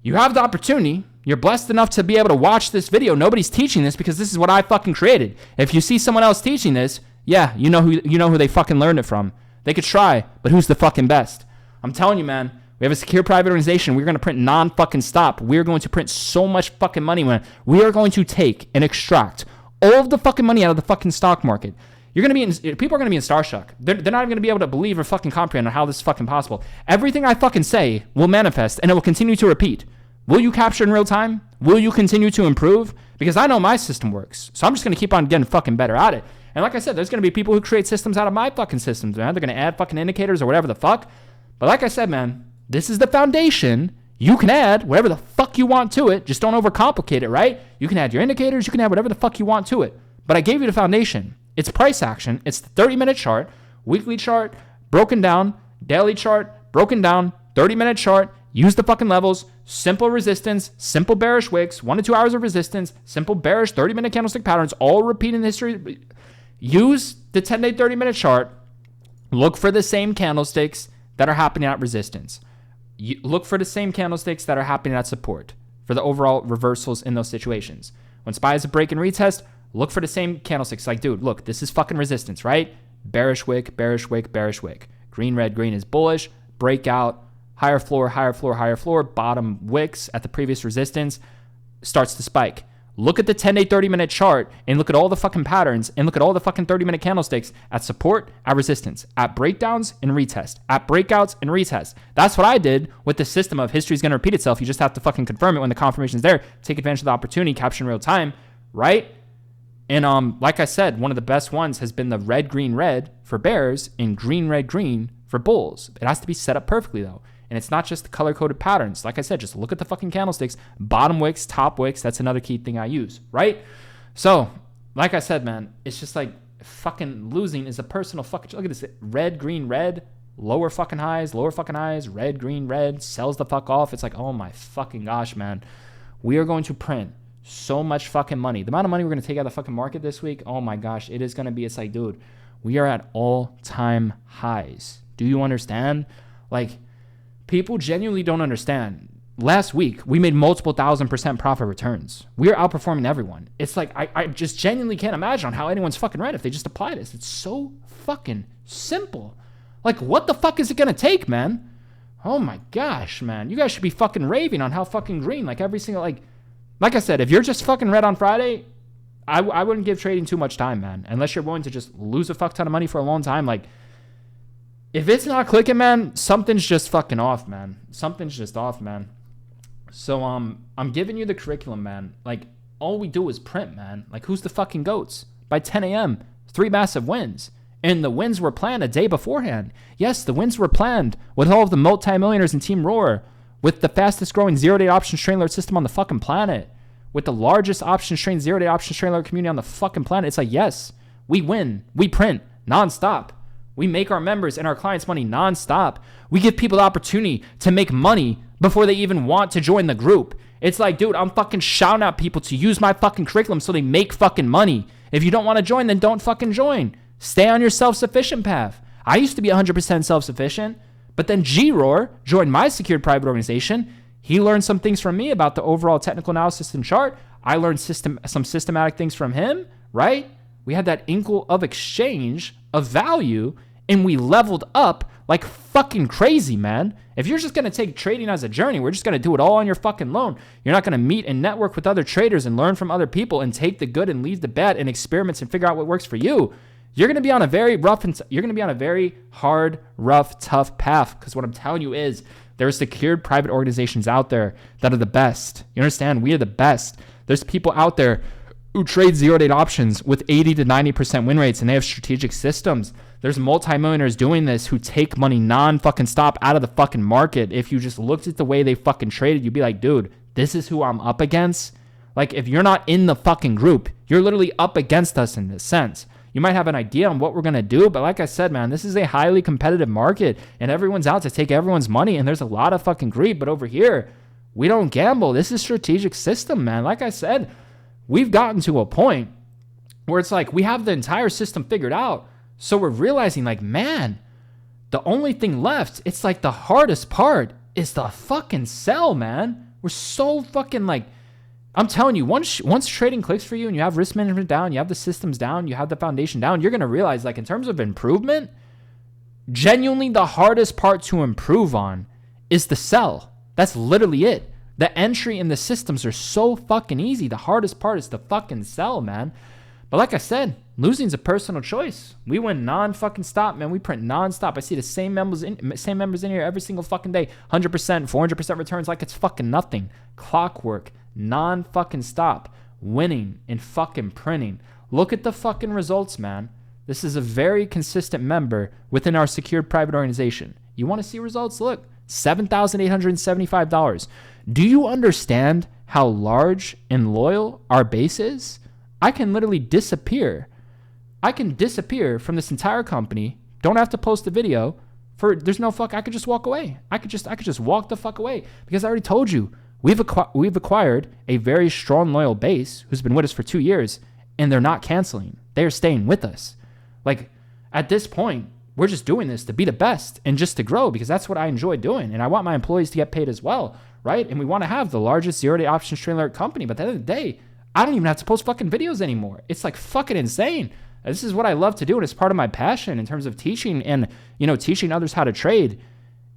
you have the opportunity. You're blessed enough to be able to watch this video. Nobody's teaching this because this is what I fucking created. If you see someone else teaching this, yeah, you know who they fucking learned it from. They could try, but who's the fucking best? I'm telling you, man. We have a secure private organization. We're going to print non-fucking stop. We're going to print so much fucking money, man. We are going to take and extract all of the fucking money out of the fucking stock market. People are going to be in starstruck. They're not even going to be able to believe or fucking comprehend how this is fucking possible. Everything I fucking say will manifest, and it will continue to repeat. Will you capture in real time? Will you continue to improve? Because I know my system works. So I'm just going to keep on getting fucking better at it. And like I said, there's going to be people who create systems out of my fucking systems, man. They're going to add fucking indicators or whatever the fuck. But like I said, man, this is the foundation. You can add whatever the fuck you want to it. Just don't overcomplicate it, right? You can add your indicators. You can add whatever the fuck you want to it. But I gave you the foundation. It's price action. It's the 30-minute chart, weekly chart, broken down, daily chart, broken down, 30-minute chart. Use the fucking levels, simple resistance, simple bearish wicks, 1 to 2 hours of resistance, simple bearish 30-minute candlestick patterns, all repeating the history. Use the 10-day 30-minute chart. Look for the same candlesticks that are happening at resistance. You look for the same candlesticks that are happening at support for the overall reversals in those situations. When SPY is a break and retest, look for the same candlesticks. Like, dude, look, this is fucking resistance, right? Bearish wick, bearish wick, bearish wick. Green, red, green is bullish. Breakout, higher floor, higher floor, higher floor. Bottom wicks at the previous resistance starts to spike. Look at the 10-day, 30-minute chart and look at all the fucking patterns and look at all the fucking 30-minute candlesticks at support, at resistance, at breakdowns and retest, at breakouts and retest. That's what I did with the system of history is going to repeat itself. You just have to fucking confirm it when the confirmation is there. Take advantage of the opportunity, capture in real time, right? And like I said, one of the best ones has been the red, green, red for bears and green, red, green for bulls. It has to be set up perfectly though. And it's not just the color-coded patterns. Like I said, just look at the fucking candlesticks, bottom wicks, top wicks. That's another key thing I use, right? So, like I said, man, it's just like fucking losing is a personal fucking... Look at this. Red, green, red, lower fucking highs, red, green, red, sells the fuck off. It's like, oh my fucking gosh, man. We are going to print so much fucking money. The amount of money we're going to take out of the fucking market this week, oh my gosh, it is going to be... It's like, dude, we are at all-time highs. Do you understand? Like... People genuinely don't understand. Last week, we made multiple 1,000% profit returns. We are outperforming everyone. It's like, I just genuinely can't imagine how anyone's fucking right if they just apply this. It's so fucking simple. Like, what the fuck is it going to take, man? Oh my gosh, man. You guys should be fucking raving on how fucking green, like every single, like I said, if you're just fucking red on Friday, I wouldn't give trading too much time, man. Unless you're willing to just lose a fuck ton of money for a long time, like, if it's not clicking, man, something's just fucking off, man. Something's just off, man. So, I'm giving you the curriculum, man. Like, all we do is print, man. Like, who's the fucking GOATs? By 10 a.m., 3 massive wins. And the wins were planned a day beforehand. Yes, the wins were planned with all of the multimillionaires in Team Roar, with the fastest growing zero-day options trading alert system on the fucking planet, with the largest options trading zero-day options trading alert community on the fucking planet. It's like, yes, we win. We print nonstop. We make our members and our clients money nonstop. We give people the opportunity to make money before they even want to join the group. It's like, dude, I'm fucking shouting at people to use my fucking curriculum so they make fucking money. If you don't want to join, then don't fucking join. Stay on your self-sufficient path. I used to be 100% self-sufficient, but then G-Roar joined my secured private organization. He learned some things from me about the overall technical analysis and chart. I learned some systematic things from him, right? We had that inkle of exchange of value, and we leveled up like fucking crazy, man. If you're just going to take trading as a journey, we're just going to do it all on your fucking loan. You're not going to meet and network with other traders and learn from other people and take the good and leave the bad and experiments and figure out what works for you. You're going to be on a very hard, rough, tough path, because what I'm telling you is there are secured private organizations out there that are the best. You understand? We are the best. There's people out there who trade zero-day options with 80 to 90% win rates, and they have strategic systems. There's multimillionaires doing this who take money non-fucking stop out of the fucking market. If you just looked at the way they fucking traded, you'd be like, dude, this is who I'm up against. Like, if you're not in the fucking group, you're literally up against us in this sense. You might have an idea on what we're going to do, but like I said, man, this is a highly competitive market, and everyone's out to take everyone's money, and there's a lot of fucking greed. But over here, we don't gamble. This is strategic system, man. Like I said, we've gotten to a point where it's like we have the entire system figured out. So we're realizing, like, man, the only thing left, it's like the hardest part is the fucking sell, man. We're so fucking, like, I'm telling you, once trading clicks for you and you have risk management down, you have the systems down, you have the foundation down, you're going to realize, like, in terms of improvement, genuinely the hardest part to improve on is the sell. That's literally it. The entry and the systems are so fucking easy. The hardest part is the fucking sell, man. But like I said, losing's a personal choice. We win non-fucking stop, man. We print non-stop. I see the same members in here every single fucking day. 100%, 400% returns like it's fucking nothing. Clockwork, non-fucking stop. Winning and fucking printing. Look at the fucking results, man. This is a very consistent member within our secured private organization. You want to see results? Look, $7,875. Do you understand how large and loyal our base is? I can literally disappear. I can disappear from this entire company. Don't have to post a video. There's no fuck. I could just walk away. I could just walk the fuck away, because I already told you we've acquired a very strong, loyal base who's been with us for 2 years, and they're not canceling. They are staying with us. Like, at this point, we're just doing this to be the best and just to grow, because that's what I enjoy doing, and I want my employees to get paid as well, right? And we want to have the largest zero-day options trading alert company. But at the end of the day, I don't even have to post fucking videos anymore. It's like fucking insane. This is what I love to do, and it's part of my passion in terms of teaching and, teaching others how to trade.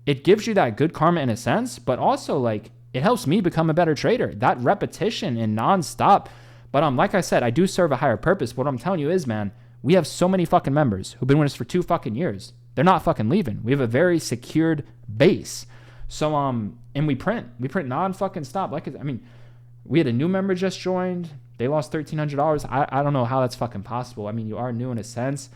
It gives you that good karma in a sense, but also, like, it helps me become a better trader. That repetition and nonstop. But like I said, I do serve a higher purpose. What I'm telling you is, man, we have so many fucking members who've been with us for 2 fucking years. They're not fucking leaving. We have a very secured base. So and we print non-fucking stop. We had a new member just joined. They lost $1,300. I don't know how that's fucking possible. I mean, you are new in a sense.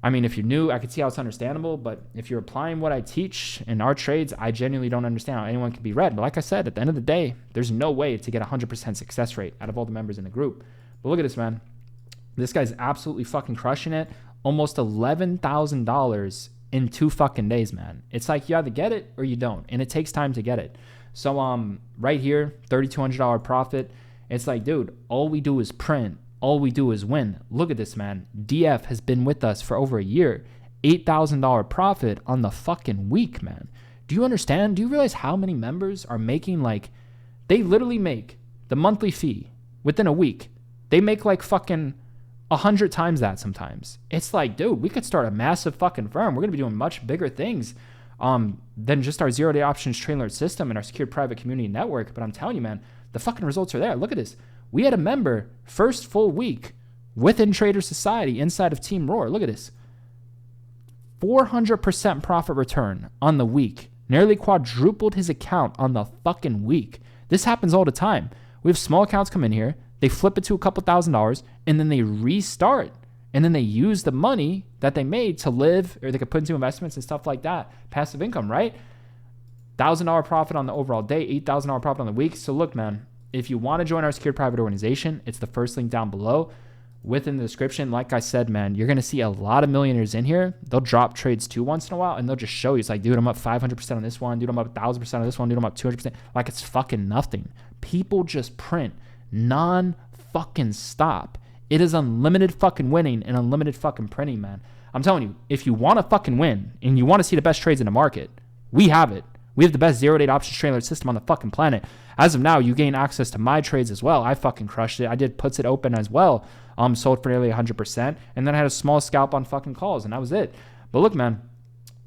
I mean, if you're new, I could see how it's understandable. But if you're applying what I teach in our trades, I genuinely don't understand how anyone can be read. But like I said, at the end of the day, there's no way to get 100% success rate out of all the members in the group. But look at this, man. This guy's absolutely fucking crushing it. Almost $11,000 in 2 fucking days, man. It's like you either get it or you don't. And it takes time to get it. So right here, $3,200 profit. It's like, dude, all we do is print. All we do is win. Look at this, man. DF has been with us for over a year. $8,000 profit on the fucking week, man. Do you understand? Do you realize how many members are making, like, they literally make the monthly fee within a week. They make like fucking 100 times that sometimes. It's like, dude, we could start a massive fucking firm. We're going to be doing much bigger things than just our zero-day options trading alert system and our secured private community network. But I'm telling you, man, the fucking results are there. Look at this. We had a member first full week within Trader Society inside of Team Roar. Look at this. 400% profit return on the week. Nearly quadrupled his account on the fucking week. This happens all the time. We have small accounts come in here. they flip it to a couple $1,000s, and then they restart. And then they use the money that they made to live, or they could put into investments and stuff like that. Passive income, right? $1,000 profit on the overall day, $8,000 profit on the week. So look, man, if you want to join our secured private organization, it's the first link down below within the description. Like I said, man, you're going to see a lot of millionaires in here. They'll drop trades too once in a while, and they'll just show you. It's like, dude, I'm up 500% on this one. Dude, I'm up 1,000% on this one. Dude, I'm up 200%. Like, it's fucking nothing. People just print non-fucking stop. It is unlimited fucking winning and unlimited fucking printing, man. I'm telling you, if you want to fucking win and you want to see the best trades in the market, we have it. We have the best zero-date options trading alert system on the fucking planet. As of now, you gain access to my trades as well. I fucking crushed it. I did puts it open as well. Sold for nearly 100%. And then I had a small scalp on fucking calls, and that was it. But look, man,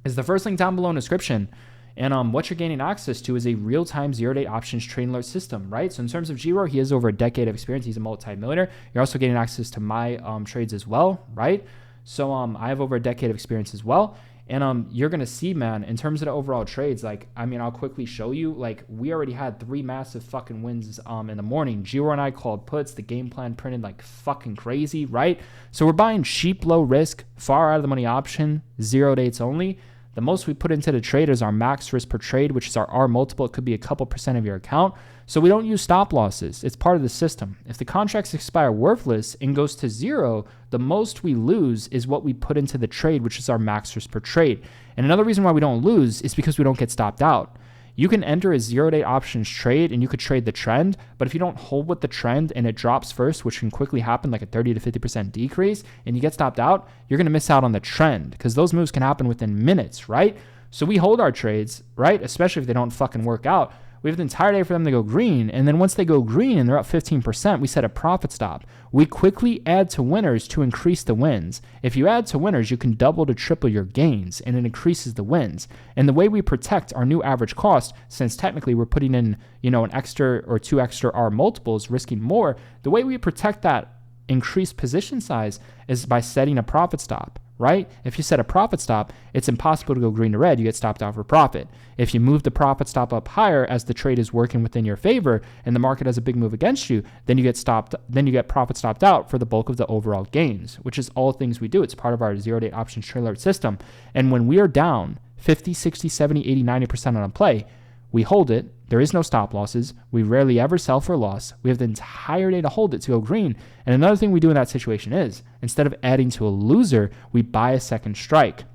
it's the first link down below in the description. And what you're gaining access to is a real-time zero-day options trading alert system, right? So in terms of Giro, he has over a decade of experience. He's a multi-millionaire. You're also getting access to my trades as well, right? So I have over a decade of experience as well. And you're going to see, man, in terms of the overall trades, like, I mean, I'll quickly show you. Like, we already had 3 massive fucking wins in the morning. Giro and I called puts. The game plan printed like fucking crazy, right? So we're buying cheap, low risk, far out of the money option, 0 dates only. The most we put into the trade is our max risk per trade, which is our R multiple. It could be a couple % of your account. So we don't use stop losses. It's part of the system. If the contracts expire worthless and goes to 0, the most we lose is what we put into the trade, which is our max risk per trade. And another reason why we don't lose is because we don't get stopped out. You can enter a 0-day options trade and you could trade the trend, but if you don't hold with the trend and it drops first, which can quickly happen, like a 30 to 50% decrease, and you get stopped out, you're going to miss out on the trend because those moves can happen within minutes, right? So we hold our trades, right? Especially if they don't fucking work out. We have the entire day for them to go green. And then once they go green and they're up 15%, we set a profit stop. We quickly add to winners to increase the wins. If you add to winners, you can double to triple your gains, and it increases the wins. And the way we protect our new average cost, since technically we're putting in, an extra or 2 extra R multiples, risking more, the way we protect that increased position size is by setting a profit stop. Right? If you set a profit stop, it's impossible to go green to red. You get stopped out for profit. If you move the profit stop up higher as the trade is working within your favor and the market has a big move against you, then you get profit stopped out for the bulk of the overall gains, which is all things we do. It's part of our zero-day options trade alert system. And when we are down 50, 60, 70, 80, 90% on a play, we hold it. There is no stop losses. We rarely ever sell for loss. We have the entire day to hold it to go green. And another thing we do in that situation is, instead of adding to a loser, we buy a second strike.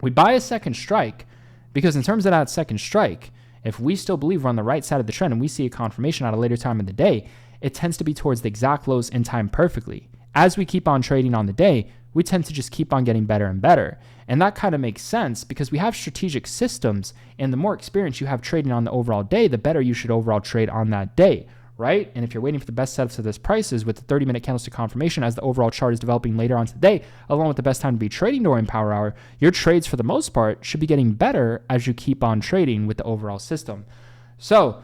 We buy a second strike because in terms of that second strike, if we still believe we're on the right side of the trend and we see a confirmation at a later time in the day, it tends to be towards the exact lows in time perfectly. As we keep on trading on the day, we tend to just keep on getting better and better. And that kind of makes sense because we have strategic systems, and the more experience you have trading on the overall day, the better you should overall trade on that day, right? And if you're waiting for the best setups of those prices with the 30-minute candlestick confirmation as the overall chart is developing later on today, along with the best time to be trading during power hour, your trades for the most part should be getting better as you keep on trading with the overall system. So,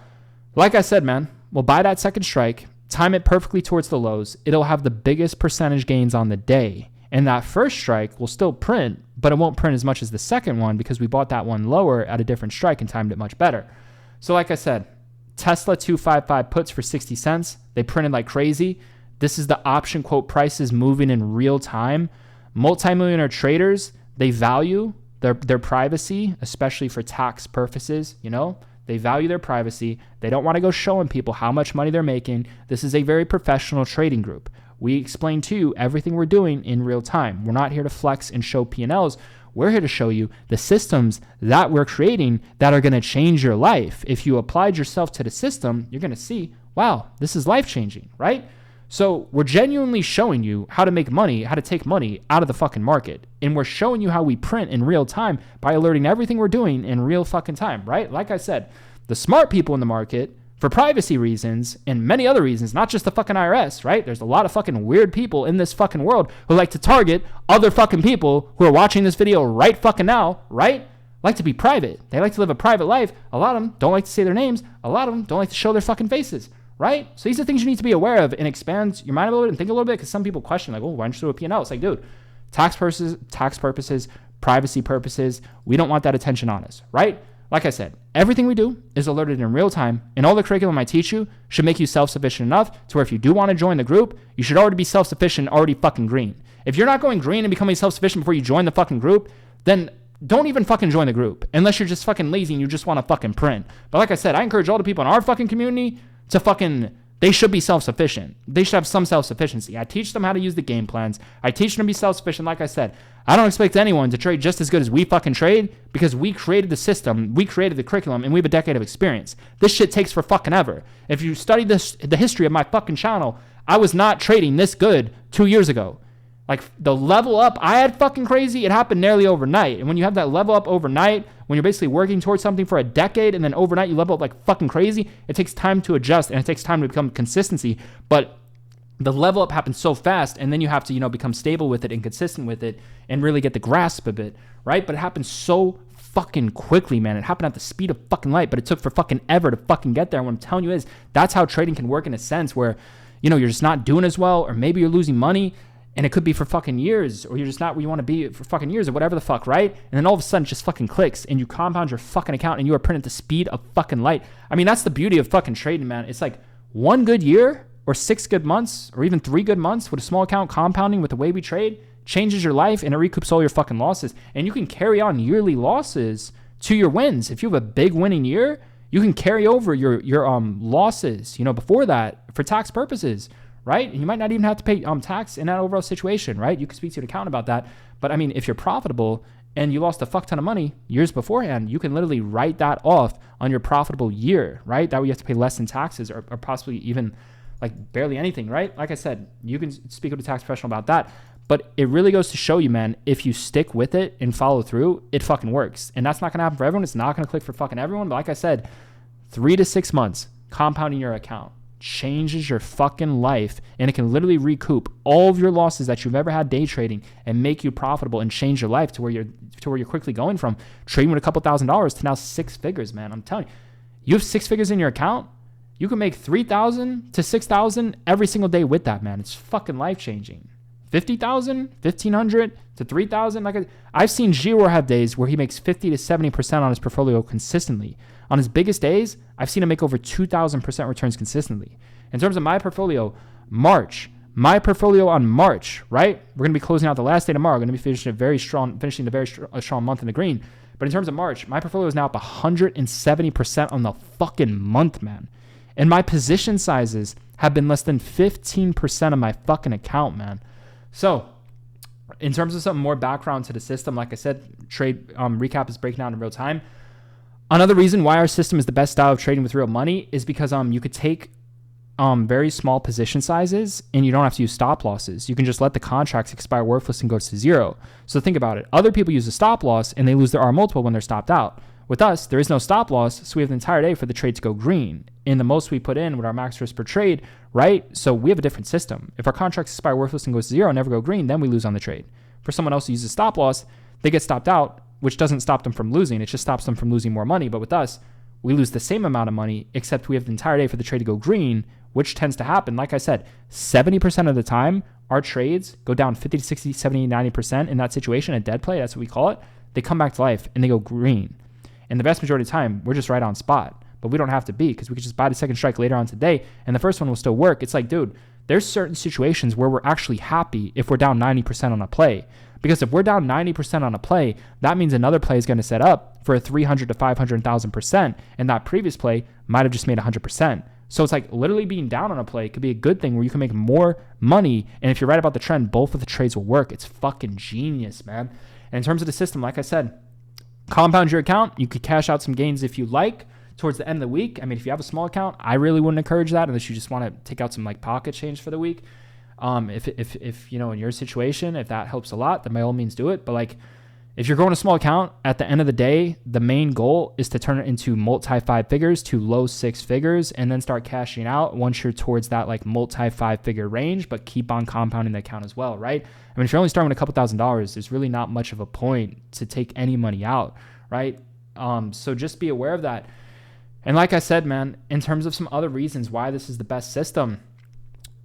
like I said, man, we'll buy that second strike, time it perfectly towards the lows. It'll have the biggest percentage gains on the day. And that first strike will still print, but it won't print as much as the second one because we bought that one lower at a different strike and timed it much better. So like I said, Tesla 255 puts for 60 cents. They printed like crazy. This is the option quote prices moving in real time. Multimillionaire traders, they value their privacy, especially for tax purposes, They value their privacy. They don't want to go showing people how much money they're making. This is a very professional trading group. We explain to you everything we're doing in real time. We're not here to flex and show P&Ls. We're here to show you the systems that we're creating that are going to change your life. If you applied yourself to the system, you're going to see, wow, this is life-changing, right? So we're genuinely showing you how to make money, how to take money out of the fucking market. And we're showing you how we print in real time by alerting everything we're doing in real fucking time, right? Like I said, the smart people in the market, for privacy reasons and many other reasons, not just the fucking IRS, right? There's a lot of fucking weird people in this fucking world who like to target other fucking people who are watching this video right fucking now, right? Like to be private. They like to live a private life. A lot of them don't like to say their names. A lot of them don't like to show their fucking faces, right? So these are things you need to be aware of and expand your mind a little bit and think a little bit because some people question like, oh, why don't you do a P&L? It's like, dude, tax purposes, privacy purposes, we don't want that attention on us, right? Like I said, everything we do is alerted in real time, and all the curriculum I teach you should make you self-sufficient enough to where if you do want to join the group, you should already be self-sufficient, already fucking green. If you're not going green and becoming self-sufficient before you join the fucking group, then don't even fucking join the group unless you're just fucking lazy and you just want to fucking print. But like I said, I encourage all the people in our fucking community to fucking, they should be self-sufficient. They should have some self-sufficiency. I teach them how to use the game plans. I teach them to be self-sufficient. Like I said, I don't expect anyone to trade just as good as we fucking trade because we created the system, we created the curriculum, and we have a decade of experience. This shit takes for fucking ever. If you study the history of my fucking channel, I was not trading this good 2 years ago. Like the level up I had fucking crazy, it happened nearly overnight. And when you have that level up overnight, when you're basically working towards something for a decade and then overnight you level up like fucking crazy, it takes time to adjust and it takes time to become consistency. But the level up happens so fast, and then you have to, become stable with it and consistent with it and really get the grasp of it, right? But it happens so fucking quickly, man. It happened at the speed of fucking light, but it took for fucking ever to fucking get there. And what I'm telling you is that's how trading can work in a sense where, you're just not doing as well, or maybe you're losing money. And it could be for fucking years, or you're just not where you want to be for fucking years, or whatever the fuck, right? And then all of a sudden it just fucking clicks and you compound your fucking account and you are printing at the speed of fucking light. I mean, that's the beauty of fucking trading, man. It's like 1 good year or 6 good months or even 3 good months with a small account compounding with the way we trade changes your life, and it recoups all your fucking losses. And you can carry on yearly losses to your wins. If you have a big winning year, you can carry over your losses, before that for tax purposes. Right? And you might not even have to pay tax in that overall situation, right? You can speak to your accountant about that. But I mean, if you're profitable and you lost a fuck ton of money years beforehand, you can literally write that off on your profitable year, right? That way you have to pay less in taxes or possibly even like barely anything, right? Like I said, you can speak with a tax professional about that. But it really goes to show you, man, if you stick with it and follow through, it fucking works. And that's not going to happen for everyone. It's not going to click for fucking everyone. But like I said, 3 to 6 months compounding your account changes your fucking life, and it can literally recoup all of your losses that you've ever had day trading and make you profitable and change your life to where you're quickly going from trading with a couple $1,000s to now 6 figures, man. I'm telling you, you have 6 figures in your account, you can make 3,000 to 6,000 every single day with that, man. It's fucking life changing. 50,000, 1,500 to 3,000. I've seen Giro have days where he makes 50 to 70% on his portfolio consistently. On his biggest days, I've seen him make over 2,000% returns consistently. In terms of my portfolio, my portfolio on March, right? We're going to be closing out the last day tomorrow. We're going to be finishing the very strong month in the green. But in terms of March, my portfolio is now up 170% on the fucking month, man. And my position sizes have been less than 15% of my fucking account, man. So in terms of some more background to the system, like I said, trade recap is breaking down in real time. Another reason why our system is the best style of trading with real money is because you could take very small position sizes and you don't have to use stop losses. You can just let the contracts expire worthless and go to zero. So think about it. Other people use a stop loss and they lose their R multiple when they're stopped out. With us, there is no stop loss, so we have the entire day for the trade to go green. In the most we put in with our max risk per trade, right? So we have a different system. If our contracts expire worthless and goes to zero and never go green, then we lose on the trade. For someone else who uses stop loss, they get stopped out, which doesn't stop them from losing. It just stops them from losing more money. But with us, we lose the same amount of money, except we have the entire day for the trade to go green, which tends to happen. Like I said, 70% of the time, our trades go down 50 to 60, 70, 90% in that situation, a dead play, that's what we call it. They come back to life and they go green. And the vast majority of the time, we're just right on spot. But we don't have to be, because we could just buy the second strike later on today and the first one will still work. It's like, dude, there's certain situations where we're actually happy if we're down 90% on a play. Because if we're down 90% on a play, that means another play is going to set up for a 300 to 500,000%, and that previous play might have just made 100%. So it's like literally being down on a play could be a good thing where you can make more money, and if you're right about the trend, both of the trades will work. It's fucking genius, man. And in terms of the system, like I said, compound your account. You could cash out some gains if you like towards the end of the week. I mean, if you have a small account, I really wouldn't encourage that unless you just want to take out some like pocket change for the week. If in your situation, if that helps a lot, then by all means do it. But like, if you're growing a small account, at the end of the day, the main goal is to turn it into multi 5 figures to low 6 figures, and then start cashing out once you're towards that like multi 5 figure range, but keep on compounding the account as well, right? I mean, if you're only starting with a couple $1,000s, there's really not much of a point to take any money out, right? So just be aware of that. And like I said, man, in terms of some other reasons why this is the best system,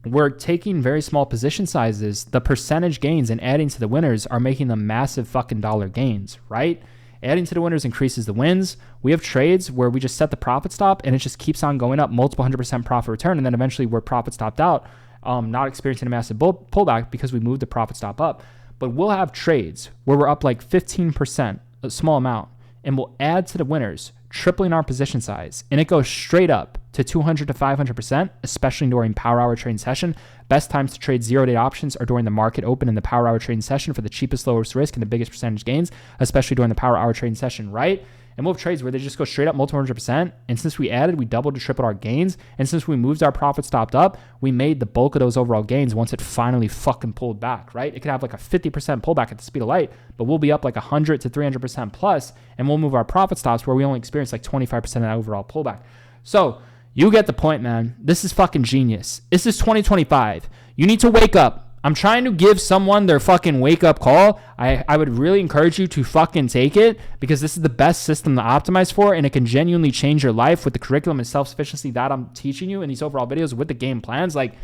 we're taking very small position sizes. The percentage gains and adding to the winners are making them massive fucking dollar gains, right? Adding to the winners increases the wins. We have trades where we just set the profit stop and it just keeps on going up, multiple 100% profit return. And then eventually we're profit stopped out, not experiencing a massive pullback because we moved the profit stop up. But we'll have trades where we're up like 15%, a small amount, and we'll add to the winners, tripling our position size. And it goes straight up to 200 to 500%, especially during power hour trading session. Best times to trade 0-day options are during the market open in the power hour trading session for the cheapest, lowest risk and the biggest percentage gains, especially during the power hour trading session, right? And we'll have trades where they just go straight up multiple 100%. And since we added, we doubled to tripled our gains. And since we moved our profit stopped up, we made the bulk of those overall gains once it finally fucking pulled back, right? It could have like a 50% pullback at the speed of light, but we'll be up like 100 to 300% plus, and we'll move our profit stops where we only experience like 25% of that overall pullback. So you get the point, man. This is fucking genius. This is 2025. You need to wake up. I'm trying to give someone their fucking wake up call. I would really encourage you to fucking take it, because this is the best system to optimize for, and it can genuinely change your life with the curriculum and self-sufficiency that I'm teaching you in these overall videos with the game plans. Like,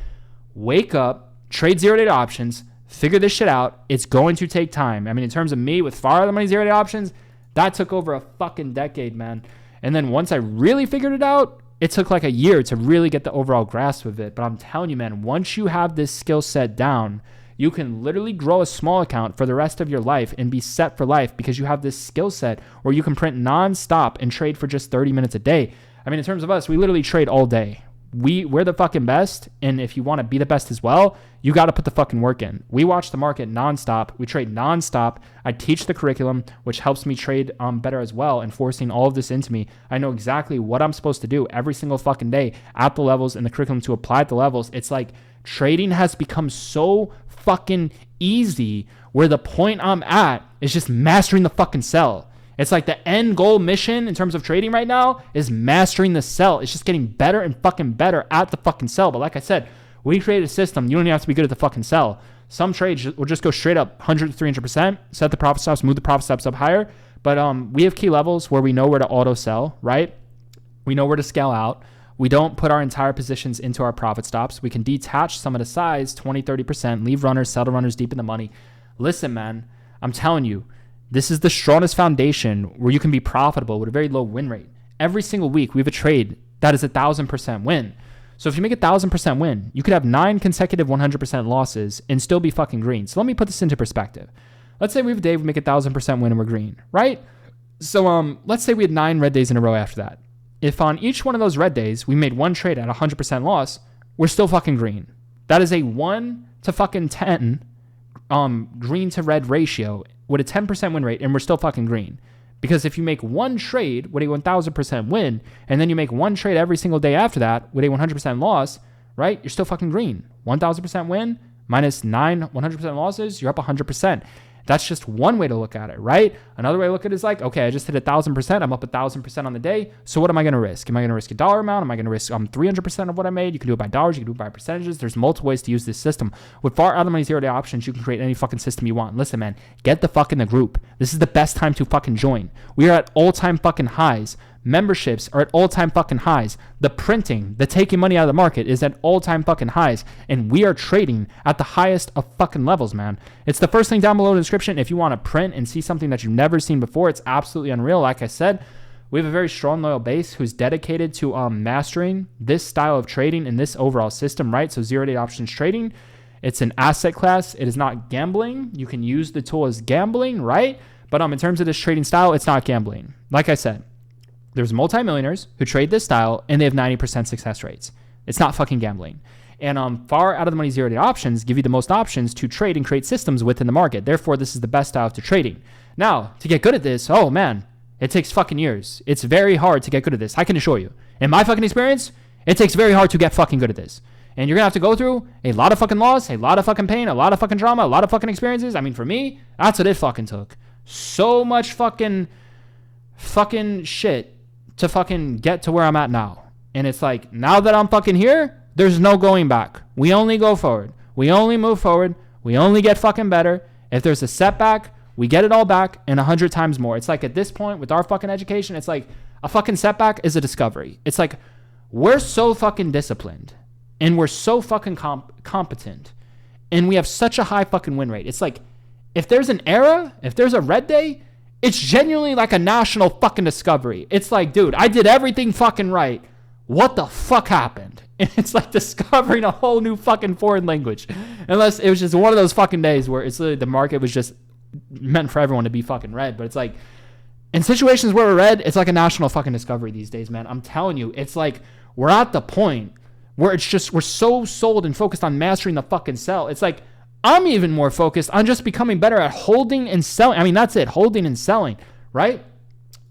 wake up, trade 0-day options, figure this shit out. It's going to take time. I mean, in terms of me with far the money 0-day options, that took over a fucking decade, man. And then once I really figured it out, it took like a year to really get the overall grasp of it. But I'm telling you, man, once you have this skill set down, you can literally grow a small account for the rest of your life and be set for life, because you have this skill set where you can print nonstop and trade for just 30 minutes a day. I mean, in terms of us, we literally trade all day. We're the fucking best. And if you want to be the best as well, you got to put the fucking work in. We watch the market nonstop. We trade nonstop. I teach the curriculum, which helps me trade better as well, and forcing all of this into me. I know exactly what I'm supposed to do every single fucking day at the levels in the curriculum to apply at the levels. It's like trading has become so fucking easy, where the point I'm at is just mastering the fucking sell. It's like the end goal mission in terms of trading right now is mastering the sell. It's just getting better and fucking better at the fucking sell. But like I said, we created a system. You don't even have to be good at the fucking sell. Some trades will just go straight up 100 to 300%, set the profit stops, move the profit stops up higher. But we have key levels where we know where to auto sell, right? We know where to scale out. We don't put our entire positions into our profit stops. We can detach some of the size, 20, 30%, leave runners, sell the runners deep in the money. Listen, man, I'm telling you, this is the strongest foundation where you can be profitable with a very low win rate. Every single week, we have a trade that is 1,000% win. So if you make 1,000% win, you could have 9 consecutive 100% losses and still be fucking green. So let me put this into perspective. Let's say we have a day we make 1,000% win and we're green, right? So let's say we had 9 red days in a row after that. If on each one of those red days we made one trade at 100% loss, we're still fucking green. That is a 1 to fucking 10 green to red ratio with a 10% win rate, and we're still fucking green. Because if you make one trade with a 1,000% win, and then you make one trade every single day after that with a 100% loss, right? You're still fucking green. 1,000% win minus 9 100% losses, you're up 100%. That's just one way to look at it, right? Another way to look at it is like, okay, I just hit 1,000%. I'm up 1,000% on the day. So what am I going to risk? Am I going to risk a dollar amount? Am I going to risk 300% of what I made? You can do it by dollars. You can do it by percentages. There's multiple ways to use this system. With far out of the money 0-day options, you can create any fucking system you want. Listen, man, get the fuck in the group. This is the best time to fucking join. We are at all-time fucking highs. Memberships are at all-time fucking highs. The printing, the taking money out of the market is at all-time fucking highs. And we are trading at the highest of fucking levels, man. It's the first thing down below in the description. If you want to print and see something that you've never seen before, it's absolutely unreal. Like I said, we have a very strong, loyal base who's dedicated to mastering this style of trading and this overall system, right? So 0-day options trading, it's an asset class. It is not gambling. You can use the tool as gambling, right? But in terms of this trading style, it's not gambling. Like I said, there's multimillionaires who trade this style and they have 90% success rates. It's not fucking gambling. And far out of the money 0-day options give you the most options to trade and create systems within the market. Therefore, this is the best style to trading. Now, to get good at this, oh man, it takes fucking years. It's very hard to get good at this. I can assure you. In my fucking experience, it takes very hard to get fucking good at this. And you're gonna have to go through a lot of fucking loss, a lot of fucking pain, a lot of fucking drama, a lot of fucking experiences. I mean, for me, that's what it fucking took. So much fucking shit to fucking get to where I'm at now. And it's like, now that I'm fucking here, there's no going back. We only go forward. We only move forward. We only get fucking better. If there's a setback, we get it all back and 100 times more. It's like at this point with our fucking education, it's like a fucking setback is a discovery. It's like we're so fucking disciplined and we're so fucking competent and we have such a high fucking win rate. It's like if there's an era, if there's a red day, It's genuinely like a national fucking discovery. It's like, dude, I did everything fucking right. What the fuck happened? And it's like discovering a whole new fucking foreign language. Unless it was just one of those fucking days where it's literally the market was just meant for everyone to be fucking red. But it's like, in situations where we're red, it's like a national fucking discovery these days, man. I'm telling you, it's like we're at the point where it's just, we're so sold and focused on mastering the fucking sell. It's like, I'm even more focused on just becoming better at holding and selling. I mean, that's it, holding and selling, right?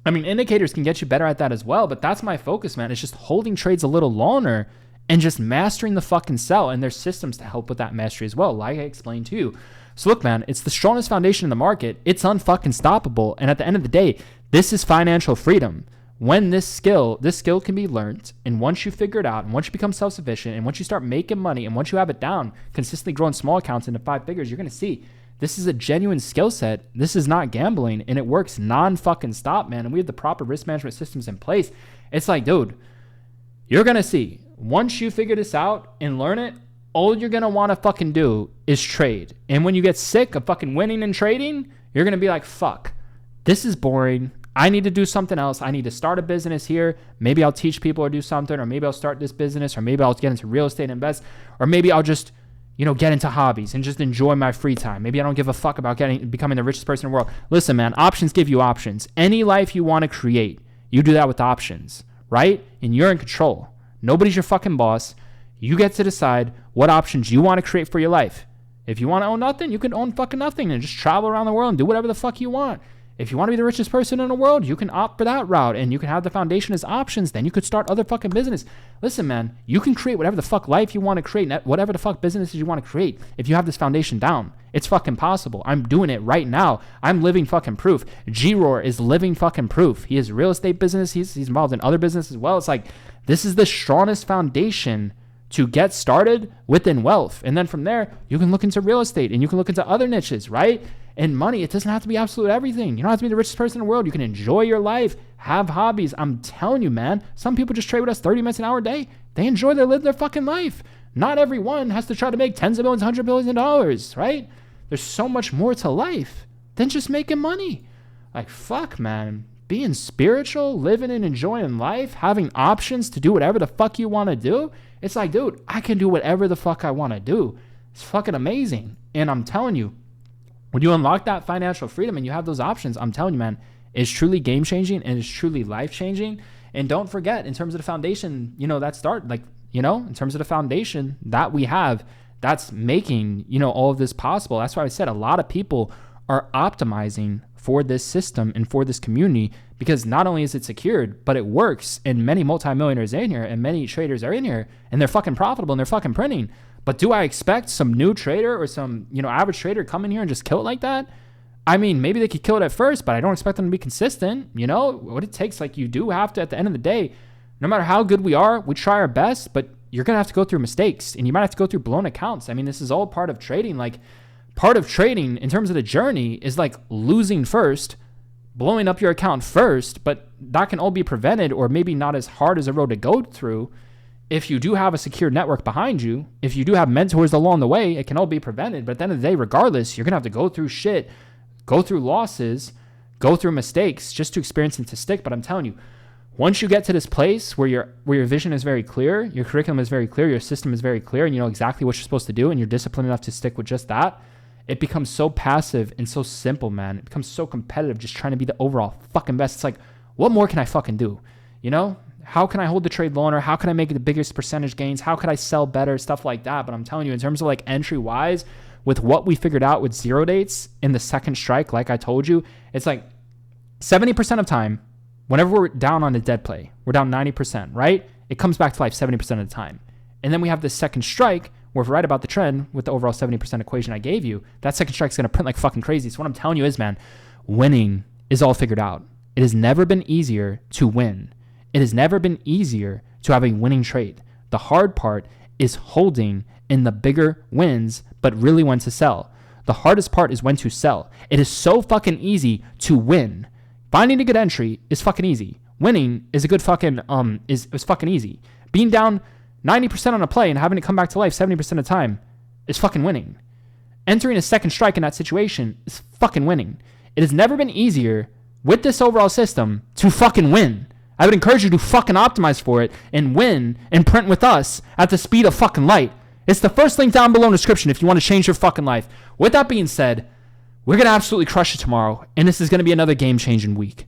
I mean, indicators can get you better at that as well, but that's my focus, man. It's just holding trades a little longer and just mastering the fucking sell. And there's systems to help with that mastery as well, like I explained to you. So look, man, it's the strongest foundation in the market. It's unfucking stoppable. And at the end of the day, this is financial freedom. When this skill can be learned, and once you figure it out, and once you become self-sufficient, and once you start making money, and once you have it down, consistently growing small accounts into 5 figures, you're going to see this is a genuine skill set. This is not gambling, and it works non-fucking stop, man. And we have the proper risk management systems in place. It's like, dude, you're going to see, once you figure this out and learn it, all you're going to want to fucking do is trade. And when you get sick of fucking winning and trading, you're going to be like, fuck, this is boring. I need to do something else. I need to start a business here. Maybe I'll teach people or do something, or maybe I'll start this business, or maybe I'll get into real estate and invest, or maybe I'll just, get into hobbies and just enjoy my free time. Maybe I don't give a fuck about becoming the richest person in the world. Listen, man, options give you options. Any life you want to create, you do that with options, right? And you're in control. Nobody's your fucking boss. You get to decide what options you want to create for your life. If you want to own nothing, you can own fucking nothing and just travel around the world and do whatever the fuck you want. If you want to be the richest person in the world, you can opt for that route, and you can have the foundation as options. Then you could start other fucking business. Listen, man, you can create whatever the fuck life you want to create, whatever the fuck businesses you want to create. If you have this foundation down, it's fucking possible. I'm doing it right now. I'm living fucking proof. G-Roar is living fucking proof. He has real estate business. He's involved in other business as well. It's like, this is the strongest foundation to get started within wealth. And then from there, you can look into real estate and you can look into other niches, right? And money, it doesn't have to be absolute everything. You don't have to be the richest person in the world. You can enjoy your life, have hobbies. I'm telling you, man, some people just trade with us 30 minutes an hour a day. They enjoy live their fucking life. Not everyone has to try to make tens of millions, $100 billion, right? There's so much more to life than just making money. Like, fuck, man. Being spiritual, living and enjoying life, having options to do whatever the fuck you want to do. It's like, dude, I can do whatever the fuck I want to do. It's fucking amazing. And I'm telling you, when you unlock that financial freedom and you have those options, I'm telling you, man, it's truly game changing and it's truly life changing. And don't forget, in terms of the foundation, in terms of the foundation that we have, that's making, all of this possible. That's why I said a lot of people are optimizing for this system and for this community, because not only is it secured, but it works. And many multimillionaires are in here and many traders are in here and they're fucking profitable and they're fucking printing. But do I expect some new trader or some, average trader come in here and just kill it like that? I mean, maybe they could kill it at first, but I don't expect them to be consistent. What it takes, like, you do have to, at the end of the day, no matter how good we are, we try our best, but you're going to have to go through mistakes and you might have to go through blown accounts. I mean, this is all part of trading. Like, part of trading in terms of the journey is like losing first, blowing up your account first, but that can all be prevented, or maybe not as hard as a road to go through. If you do have a secure network behind you, if you do have mentors along the way, it can all be prevented. But at the end of the day, regardless, you're going to have to go through shit, go through losses, go through mistakes just to experience and to stick. But I'm telling you, once you get to this place where your vision is very clear, your curriculum is very clear, your system is very clear, and you know exactly what you're supposed to do, and you're disciplined enough to stick with just that, it becomes so passive and so simple, man. It becomes so competitive just trying to be the overall fucking best. It's like, what more can I fucking do? How can I hold the trade longer? How can I make the biggest percentage gains? How could I sell better? Stuff like that. But I'm telling you, in terms of like entry wise, with what we figured out with zero dates in the second strike, like I told you, it's like 70% of time, whenever we're down on a dead play, we're down 90%, right? It comes back to life 70% of the time. And then we have this second strike where if we're right about the trend with the overall 70% equation I gave you, that second strike is going to print like fucking crazy. So what I'm telling you is, man, winning is all figured out. It has never been easier to win. It has never been easier to have a winning trade. The hard part is holding in the bigger wins, but really when to sell. The hardest part is when to sell. It is so fucking easy to win. Finding a good entry is fucking easy. Winning is a good fucking, is fucking easy. Being down 90% on a play and having it come back to life 70% of the time is fucking winning. Entering a second strike in that situation is fucking winning. It has never been easier with this overall system to fucking win. I would encourage you to fucking optimize for it and win and print with us at the speed of fucking light. It's the first link down below in the description if you want to change your fucking life. With that being said, we're going to absolutely crush it tomorrow, and this is going to be another game-changing week.